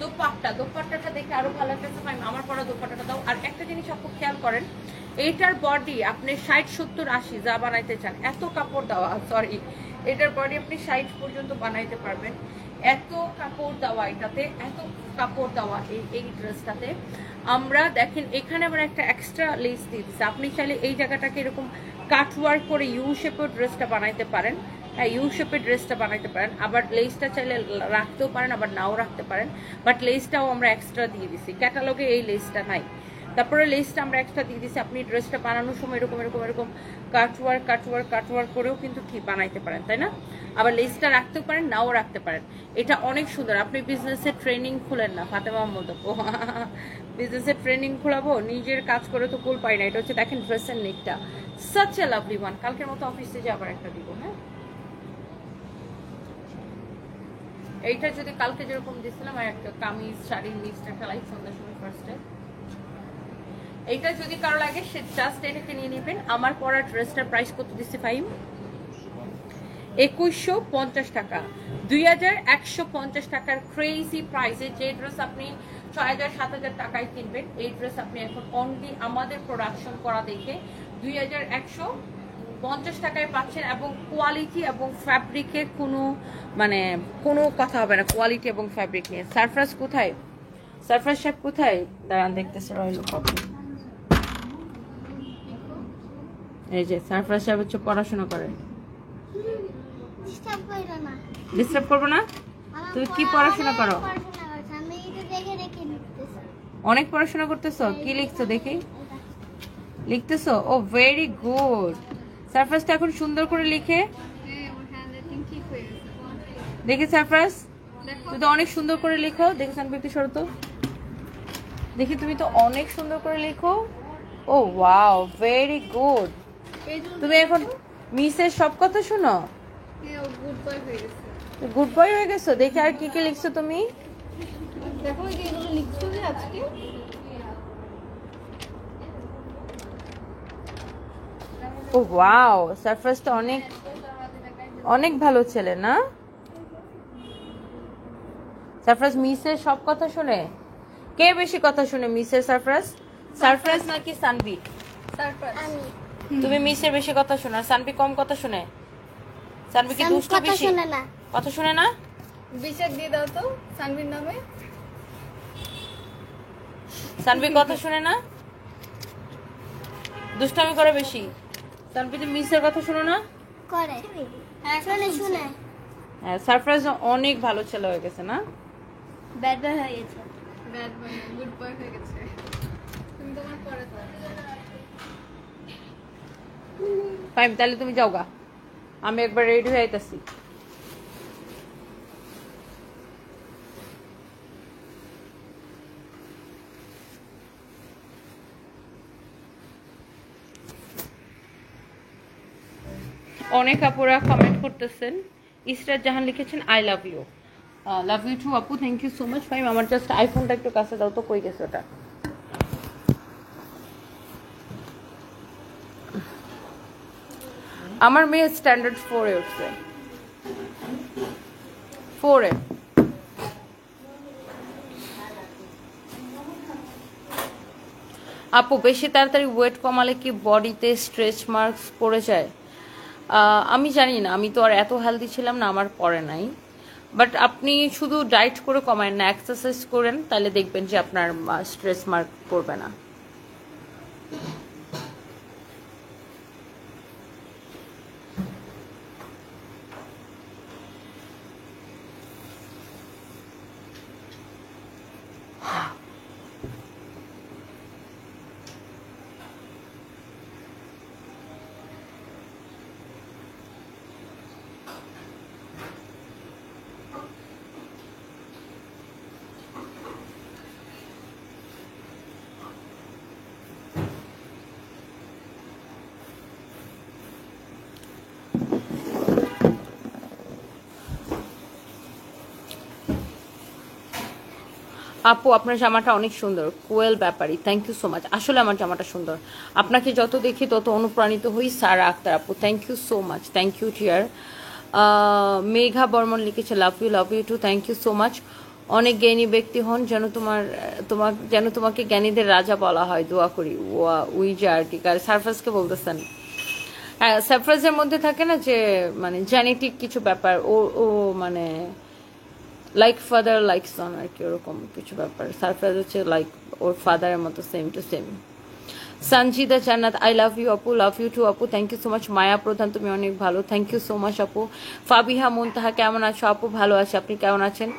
দোপাট্টা। দোপাট্টাটা দেখে আরো ভালো লাগতেছে। আমার পরা দোপাট্টাটা দাও। আর একটা জিনিস আপু খেয়াল করেন, এইটার বডি আপনি 60 70 80 যা বানাইতে চান, এত কাপড় দেওয়া, সরি, এটার বডি আপনি 60 পর্যন্ত বানাইতে পারবেন। এত কাপড় দেওয়া এটাতে, এত কাপড় দেওয়া এই ড্রেসটাতে। আমরা দেখেন এখানে আবার একটা এক্সট্রা লেস দিয়ে দিচ্ছি। আপনি চাইলে এই জায়গাটাকে এরকম কাটওয়ার্ক করে ইউ শেপের ড্রেসটা বানাইতে পারেন। হ্যাঁ, ইউ শেপের ড্রেসটা বানাইতে পারেন। আবার লেসটা চাইলে রাখতেও পারেন, আবার নাও রাখতে পারেন। বাট লেসটাও আমরা এক্সট্রা দিয়ে দিছি, ক্যাটালগে এই লেসটা নাই। তারপরে লেসটা আমরা এক্সট্রা দিয়ে দিছি। আপনি ড্রেসটা বানানোর সময় এরকম এরকম এরকম কাটওয়ার্ক কাটওয়ার্ক কাটওয়ার্ক করেও কিন্তু ঠিক বানাইতে পারেন, তাই না? আবার লেসটা রাখতেও পারেন, নাও রাখতে পারেন। এটা অনেক সুন্দর। আপনি বিজনেসের ট্রেনিং খুলেন না, ফাতেমা মোহাম্মদ আপু, বিজনেসের ট্রেনিং খোলাবো, নিজের কাজ করে তো কুল পাই না। এটা হচ্ছে দেখেন ড্রেসের নেকটা, সাচ এ লাভলি ওয়ান। কালকের মতো অফিসে যে আবার একটা দিব। হ্যাঁ, এইটা যদি কালকে যেরকম দিচ্ছিলাম, আর একটা কামিজ শাড়ির মিক্সটা খেলাই সন্ধ্যার সময় ফার্স্টে। এইটা যদি কারো লাগে সে জাস্ট এটাকে নিয়ে নেবেন। আমার পরা ড্রেসটার প্রাইস কত দিচ্ছে ফাইম? 2150 টাকা, 2150 টাকার ক্রেজি প্রাইসে যে ড্রেস আপনি 6000 7000 টাকায় কিনবেন, এই ড্রেস আপনি এখন অনলি আমাদের প্রোডাকশন করা দেখে 2150 টাকায় পাচ্ছেন। এবং কোয়ালিটি এবং ফ্যাব্রিকের কোনো কথা হবে না কোয়ালিটি এবং ফ্যাব্রিক নিয়ে। সারফরাজ কোথায়? সারফরাজ সাহেব কোথায়? দাঁড়ান দেখতেছে, রইল কপি। এই যে সারফরাজ সাহেব হচ্ছে পড়াশোনা করে। ডিস্টার্ব করো না। ডিস্টার্ব করবো না? আমার তুমি কি পড়াশোনা করো? পড়াশোনা করছি। আমি এটা দেখে দেখে লিখতেছি। অনেক পড়াশোনা করতেছো? কি লিখছো দেখি? লিখতেছো? ও ভেরি গুড। সারফরাজ তো এখন সুন্দর করে লিখে। দেখি সারফরাজ, তুমি তো অনেক সুন্দর করে লিখো। দেখি সানবীর শরত, দেখি তুমি তো অনেক সুন্দর করে লিখো। ও ওয়াও, ভেরি গুড। তুমি এখন মিসের সব কথা শুনো? গুড বয় হয়ে গেছো। দেখি আর কি কি লিখছো তুমি? দেখো এই যে এগুলো লিখছো যে আজকে ও ওয়াও, সারফরাজ তো অনেক অনেক ভালো ছেলে না? সারফরাজ মিসের সব কথা শুনে? কে বেশি কথা শুনে, মিসের সারফরাজ? সারফরাজ নাকি সানবি? সারপ্রাইজ আমি তুমি মিসের বেশি কথা শোনো, আর সানবি কম কথা শুনে? সানবি কি আমি দুষ্ট কথা বেশি? শুনে না। কথা শুনে না? বিচার দিয়ে দাও তো সানভির নামে। সানবি কথা শুনে না? দুষ্টামি করে বেশি। সানবি তুমি মিসের কথা শুনো না? করে শুনে শুনে হ্যাঁ, সারফরাজ অনেক ভালো ছেলে হয়ে গেছে না? ব্যাড বয় হয়ে গেছে। ব্যাড বয় গুড বয় হয়ে গেছে। তুমি তোমার পরে তো ফাইম, তাহলে তুমি যাও গা, আমি একবার রেডি হয়ে আইতাছি। অনেক আপুরা কমেন্ট করতেছেন। ইসরাত জাহান লিখেছেন I love you. Love you too আপু, thank you so much. Faim, আমার জাস্ট আইফোনটা একটু কাছে দাও তো, কই গেছে ওটা? আমার মেয়ে স্ট্যান্ডার্ড 4-এ উঠছে। 4-এ। আপু বেশি তাড়াতাড়ি ওয়েট কমালে কি বডিতে স্ট্রেচ মার্কস পড়ে যায়? আমি জানি না, আমি তো আর এত হেলদি ছিলাম না, আমার পড়ে নাই। বাট আপনি শুধু ডায়েট করে কমায় না, এক্সারসাইজ করেন, তাহলে দেখবেন যে আপনার স্ট্রেচ মার্ক পড়বে না। আপু আপনার জামাটা অনেক সুন্দর, কোয়েল ব্যাপারী, থ্যাংক ইউ সো মাচ। আসলে আমার জামাটা সুন্দর, আপনাকে যত দেখি তত অনুপ্রাণিত হই। সারা আক্তার আপু, thank you so much, thank you dear. Megha Barman লিখেছে love you too, thank you so much. অনেক জ্ঞানী ব্যক্তি হন, যেন তোমাকে জ্ঞানীদের রাজা বলা হয়, দোয়া করি। উই যে আর্টিকাল সারফাসকে বলতেছেন। হ্যাঁ, সারফাসের মধ্যে থাকে না যে মানে জেনেটিক কিছু ব্যাপার, ও মানে লাইক ফাদার লাইক সন আর কি, ওরকম কিছু ব্যাপার। সারফরাজ হচ্ছে লাইক ওর ফাদারের মতো, সেম টু সেম। সঞ্জিদা জান্নাত, আই লাভ ইউ আপু, লাভ ইউ টু আপু, থ্যাংক ইউ সো মাচ। মায়া প্রধান, তুমি অনেক ভালো, থ্যাংক ইউ সো মাচ আপু। ফাবিহা মুনতাহা, কেমন আছো আপু? ভালো আছে, আপনি কেমন আছেন?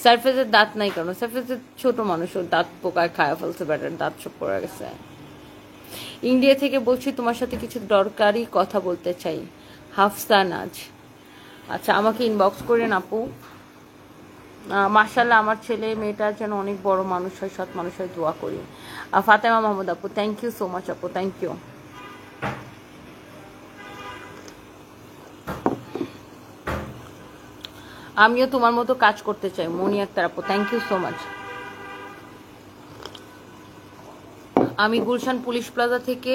সারফরাজের দাঁত নাই কেন? সারফরাজের ছোট মানুষ, ওর দাঁত পোকায় খায়া ফেলছে, ব্যাটার দাঁত সব পড়ে গেছে। ইন্ডিয়া থেকে বলছি, তোমার সাথে কিছু দরকারি কথা বলতে চাই। হাফসা নাজ, আচ্ছা আমাকে ইনবক্স করেন আপু। মাশাআল্লাহ, আমার ছেলে মেয়েটা যেন অনেক বড় মানুষ হয়, সৎ মানুষ হয়, দোয়া করি। ফাতেমা মাহমুদ আপু, থ্যাংক ইউ সো মাচ আপু, থ্যাংক ইউ। আমিও তোমার মতো কাজ করতে চাই, মনি আক্তার আপু, থ্যাংক ইউ সো মাচ। আমি গুলশান পুলিশ প্লাজা থেকে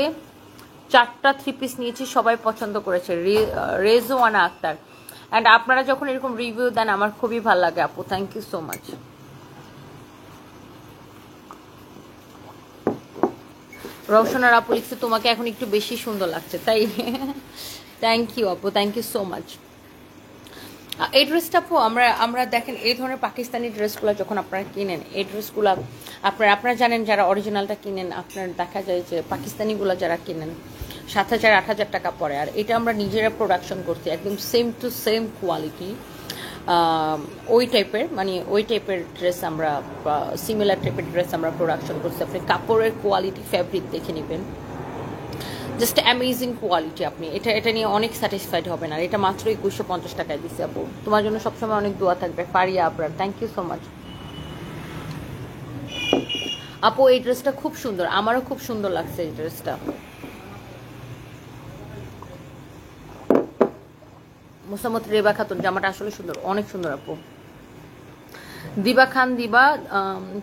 4টা 3 পিস নিয়েছি, সবাই পছন্দ করেছে। রেজওয়ানা আক্তার, অ্যান্ড আপনারা যখন এরকম রিভিউ দেন আমার খুবই ভালো লাগে আপু, থ্যাংক ইউ সো মাচ। রওশনার আপু লিখছে তোমাকে এখন একটু বেশি সুন্দর লাগছে, তাই? থ্যাংক ইউ আপু, থ্যাংক ইউ সো মাচ। এই ড্রেসটা আপু আমরা দেখেন, এই ধরনের পাকিস্তানি ড্রেসগুলো যখন আপনারা কিনেন, এই ড্রেসগুলো আপনারা জানেন, যারা অরিজিনালটা কিনেন, আপনার দেখা যায় যে পাকিস্তানিগুলো যারা কিনেন 7,000 8,000 টাকা পড়ে। আর এটা আমরা নিজেরা প্রোডাকশন করছি, একদম সেম টু সেম কোয়ালিটি। ওই টাইপের ড্রেস আমরা, সিমিলার টাইপের ড্রেস আমরা প্রোডাকশন করছি। আপনি কাপড়ের কোয়ালিটি, ফ্যাব্রিক দেখে নেবেন, জাস্ট অ্যামেজিং কোয়ালিটি। আপনি এটা নিয়ে অনেক স্যাটিসফাইড হবেন। আর এটা মাত্র 2150 টাকায় দিচ্ছি আপু। তোমার জন্য সবসময় অনেক দোয়া থাকবে Fariya Abrar, thank you so much আপু। এই ড্রেসটা খুব সুন্দর, আমারও খুব সুন্দর লাগছে এই ড্রেসটা। মোসাম্মদ রেবা খাতুন, জামাটা আসলে সুন্দর, অনেক সুন্দর আপু। দিবা খান, দিবা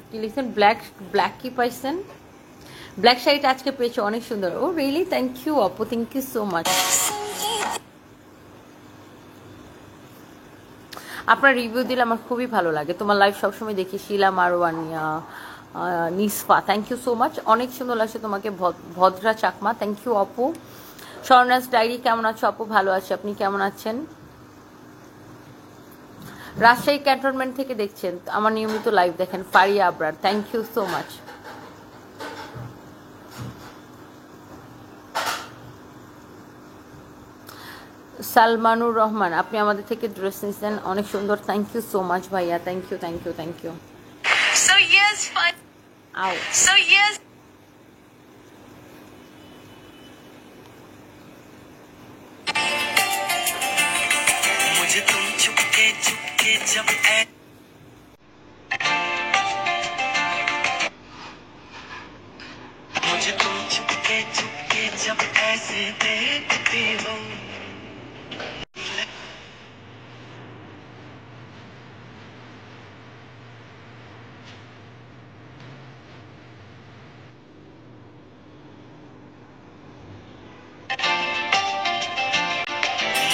কি লিখছেন, ব্ল্যাক কি পাইছেন? ব্ল্যাক শাড়িটা আজকে পেয়েছো, অনেক সুন্দর। ও রিয়েলি, থ্যাংক ইউ আপু, থ্যাংক ইউ সো মাচ। আপনার রিভিউ দিলে আমার খুবই ভালো লাগে, তোমার লাইভ সবসময় দেখি। শিলা মারওয়ানিয়া, নিসফা, থ্যাংক ইউ সো মাচ, অনেক সুন্দর লাগছে তোমাকে। ভদ্রা চাকমা, থ্যাংক ইউ আপু। স্বর্ণাস ডায়েরি, কেমন আছো আপু? ভালো আছি, আপনি কেমন আছেন? রাজশাহী ক্যান্টনমেন্ট থেকে দেখছেন, আমার নিয়মিত লাইভ দেখেন। Faria Abrar, thank you so much. Salmanur Rahman, আপনি আমাদের থেকে ড্রেস নিয়েছেন, অনেক সুন্দর, থ্যাংক ইউ সো মাচ ভাইয়া, thank you thank you thank you. আও मुझे तुम चुपके चुपके जब मुझे तुम चुपके चुपके जब ऐसे देखती हो।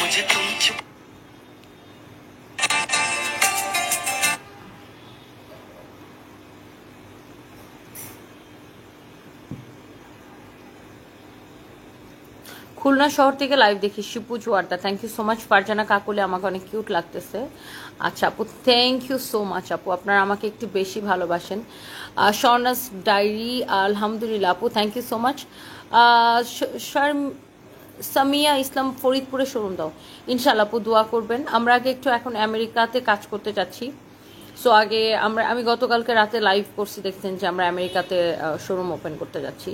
मुझे तुम चुप খুলনা শহর থেকে লাইভ দেখি, Shipu Joarda, thank you so much. Farzana কাকুলে, আমাকে অনেক কিউট লাগতেছে। আচ্ছা আপু, থ্যাংক ইউ সো মাচ আপু, আপনারা আমাকে একটু বেশি ভালোবাসেন। স্বর্ণাস ডায়েরি, আলহামদুলিল্লাহ আপু, thank you so much. Samia Islam, ফরিদপুরে শোরুম দাও, ইনশাল্লাহ আপু, দোয়া করবেন। আমরা আগে একটু এখন আমেরিকাতে কাজ করতে যাচ্ছি। সো আগে আমি গতকালকে রাতে লাইভ করছি, দেখছেন যে আমরা আমেরিকাতে শোরুম ওপেন করতে যাচ্ছি।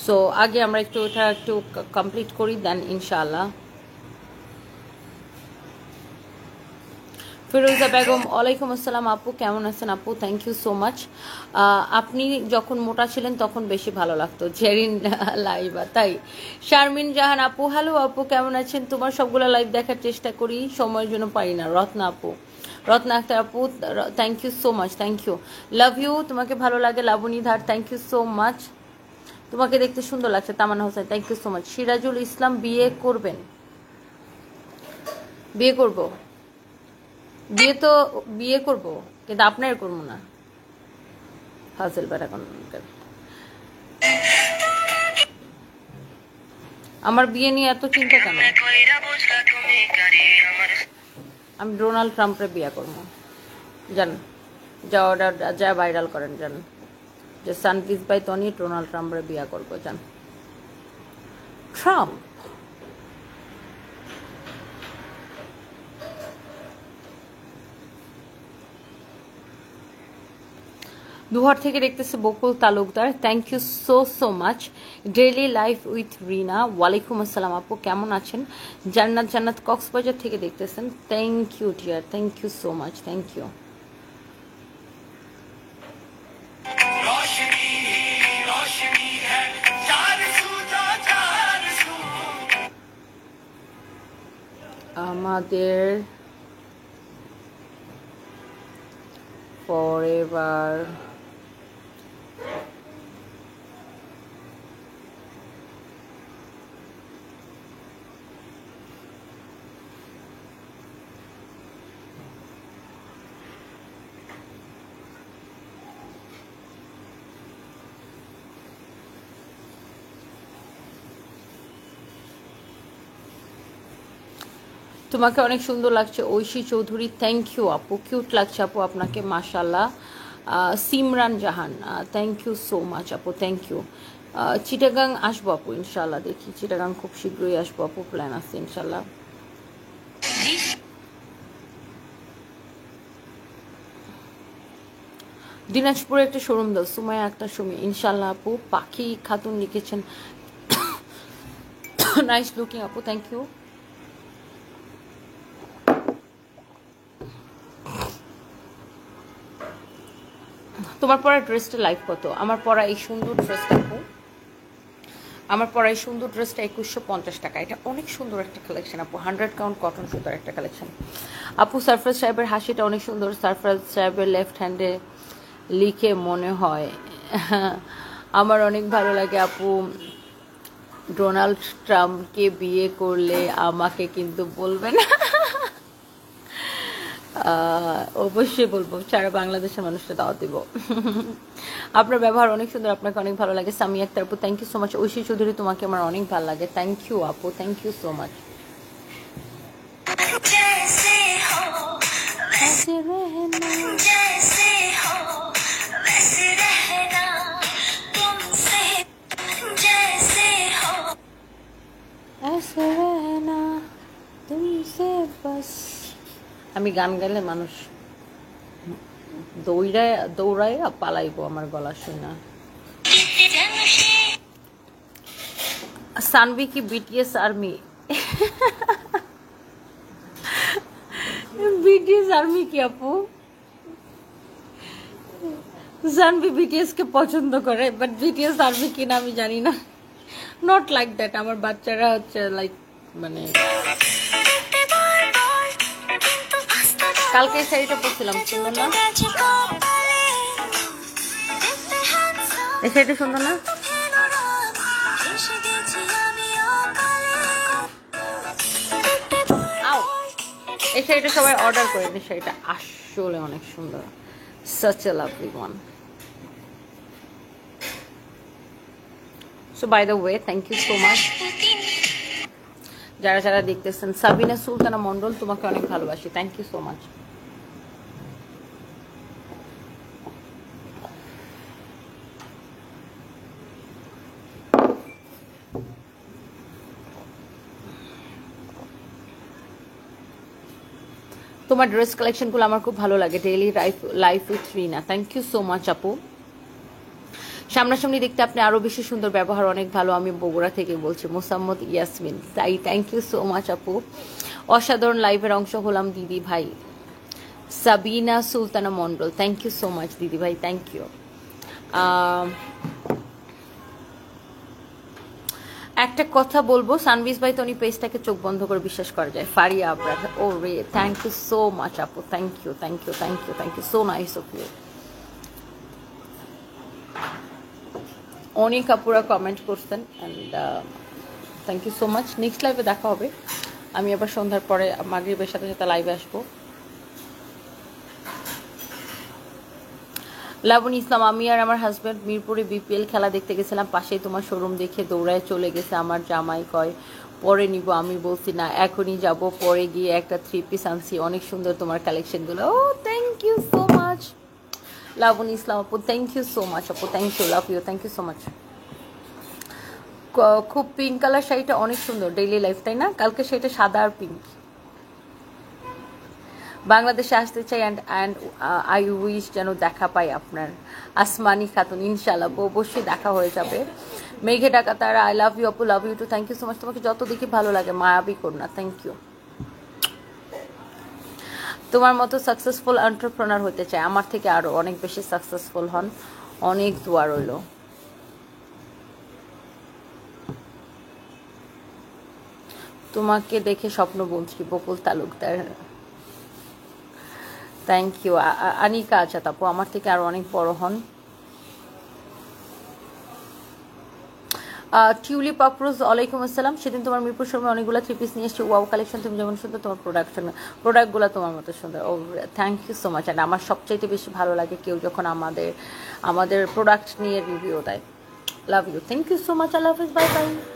সো আগে আমরা ওটা একটু কমপ্লিট করি, দেন ইনশাআল্লাহ। ফিরোজা বেগম, ওয়ালাইকুম আসসালাম আপু, কেমন আছেন আপু? Thank you so much. আপনি যখন মোটা ছিলেন তখন বেশি ভালো লাগতো, জেরিন লাইভা, তাই। শারমিন জাহান আপু, হ্যালো আপু, কেমন আছেন? তোমার সবগুলো লাইভ দেখার চেষ্টা করি, সময়ের জন্য পারি না। রত্না আপু, রত্না আক্তার আপু, thank you so much, thank you, love you. তোমাকে ভালো লাগে লাবণী ধার, থ্যাংক ইউ সো মাচ। তোমাকে দেখতে সুন্দর লাগছে, Tamanna Hossain, thank you so much. Sirajul Islam, বিয়ে করবেন? বিয়ে করব, বিয়ে করব, কিন্তু আপনার করবো না। ফাজিল বেটা, আমার বিয়ে নিয়ে এত চিন্তা কেন? আমি ডোনাল্ড ট্রাম্পের বিয়ে করবো, জান। যা ভাইরাল করেন, জান, যে সানকিস বাই তনি ডোনাল্ড ট্রাম্পের বিয়ে করবো, জান। ট্রাম্প দুহার থেকে দেখতেছে Bakul Talukdar, thank you so much. Daily life with Rina, ওয়ালাইকুম আসসালাম আপু, কেমন আছেন? জান্নাত কক্সবাজার থেকে দেখতেছেন, thank you dear, thank you so much, thank you. আমাদের ফরএভার তোমাকে অনেক সুন্দর লাগছে ঐশী চৌধুরী, থ্যাংক ইউ আপু, কিউট লাগছে আপু আপনাকে, মাশাল্লাহ। Simran Jahan, thank you so much আপু, থ্যাংক ইউ। চিটাগাং আসবো আপু ইনশাল্লাহ, দেখি চিটাগাং খুব শীঘ্রই আসবো আপু, প্ল্যান আছে ইনশাল্লাহ। দিনাজপুরে একটা শোরুম দাও, সুমাইয়া একটা সুমি, ইনশাল্লাহ আপু। পাখি খাতুন লিখেছেন, নাইস লুকিং আপু, থ্যাংক ইউ। তোমার পরা ড্রেসটা লাইভ কত? আমার পরা এই সুন্দর ড্রেসটা আপু, আমার পরা এই সুন্দর ড্রেসটা 2150 টাকা। এটা অনেক সুন্দর একটা কালেকশন আপু, 100 কাউন্ট কটন সুতার একটা কালেকশন আপু। সারফরাজ সাহেবের হাসিটা অনেক সুন্দর, সারফরাজ সাহেবের লেফট হ্যান্ডে লিখে মনে হয়। আমার অনেক ভালো লাগে আপু। ডোনাল্ড ট্রাম্পকে বিয়ে করলে আমাকে কিন্তু বলবেন। অবশ্যই বলবো, সারা বাংলাদেশের মানুষটা দাওয়াত দিব। আপনার ব্যবহার অনেক সুন্দর, আপনাকে অনেক ভালো লাগে। সামি আক্তার আপু, thank you so much. Oishi Chowdhury, তোমাকে আমার অনেক ভালো লাগে, থ্যাংক ইউ আপু, থ্যাংক ইউ সো মাচ। আমি গান গাইলে মানুষ দৌড়ায় পালাইবো আমার গলা শুনে। সানভি কি বিটিএস আর্মি? বিটিএস আর্মি কি আপু? সানভি বিটিএস কে পছন্দ করে, বাট বিটিএস আর্মি কিনা আমি জানি না। নট লাইক দ্যাট, আমার বাচ্চারা হচ্ছে লাইক মানে। কালকে এই শাড়িটা পরছিলাম, সুন্দর না? এই শাড়িটা সুন্দর না? এই শাড়িটা সবাই অর্ডার করে, এই শাড়িটা আসলে অনেক সুন্দর, such a lovely one. So by the way, thank you so much. যারা যারা দেখতেছেন, সাবিনা সুলতানা মন্ডল, তোমাকে অনেক ভালোবাসি, থ্যাংক ইউ সো মাচ। তোমার ড্রেস কালেকশনগুলো আমার খুব ভালো লাগে। Daily life with Rina, thank you so much আপু। সামনাসামনি দেখতে আপনি আরো বেশি সুন্দর, ব্যবহার অনেক ভালো। আমি বগুড়া থেকে বলছি, মোসাম্মদ ইয়াসমিন, তাই থ্যাংক ইউ সো মাচ আপু। অসাধারণ লাইভের অংশ হলাম দিদি ভাই। Sabina Sultana Mondal, thank you so much দিদি ভাই, থ্যাংক ইউ। একটা কথা বলবো, সানভিজ ভাই তো উনি পেজটাকে চোখ বন্ধ করে বিশ্বাস করা যায়। ফারিয়া আবরার, ও রে, থ্যাংক ইউ সো মাচ আপু, thank you, thank you, thank you, thank you, so nice of you. অনেক আপুরা কমেন্ট করছেন and thank you so much. Next লাইভে দেখা হবে, আমি আবার সন্ধ্যার পরে মাগরিবের সাথে সাথে লাইভে আসবো। লাবণী ইসলাম, আমি আর আমার হাজব্যান্ড মিরপুরে বিপিএল খেলা দেখতে গেছিলাম, পাশেই তোমার শোরুম দেখে দৌড়ায় চলে গেছে। আমার জামাই কয় পরে নিব, আমি বলছি না এখনই যাব। পরে গিয়ে একটা 3 পিস আনছি, অনেক সুন্দর তোমার কালেকশনগুলো। Oh thank you so much Laboni Islam আপু, থ্যাংক ইউ সো মাচ আপু, thank you, love you, thank you so much. খুব পিঙ্ক কালার শাড়িটা অনেক সুন্দর, ডেইলি লাইফ, তাই না? কালকে শাড়িটা সাদা আর পিঙ্ক। বাংলাদেশে আসতে চাই অ্যান্ড আই উইশ যেন দেখা পাই আপনার। আসমানি খাতুন, ইনশাল্লাহ অবশ্যই দেখা হয়ে যাবে। মেঘে ডাকা তারা, আই লাভ ইউ আপু, love you too, thank you so much. তোমাকে যত দেখি ভালো লাগে, মায়াবী করোনা, থ্যাংক ইউ। তোমার মতো সাকসেসফুল এন্টারপ্রেনার হতে চাই, আমার থেকে আরো অনেক বেশি সাকসেসফুল হন, অনেক দোয়া রইল। তোমাকে দেখে স্বপ্ন বলছি, বকুল তালুকদার, থ্যাংক ইউ। আনিকা আজাদ আপু, আমার থেকে আরো অনেক বড় হন। টিউলিপ আফরোজ, ওয়ালাইকুম আসসালাম। সেদিন তোমার মিরপুর শোরুমে অনেকগুলো 3 পিস নিয়ে এসেছি, ওয়াও কালেকশন, তুমি যেমন সুন্দর তোমার প্রোডাক্টগুলো তোমার মতো সুন্দর। Oh thank you so much. And আমার সবচাইতে বেশি ভালো লাগে কেউ যখন আমাদের প্রোডাক্ট নিয়ে রিভিউ দেয়। Love you, thank you so much, আল্লাহ হাফিজ, বাই বাই।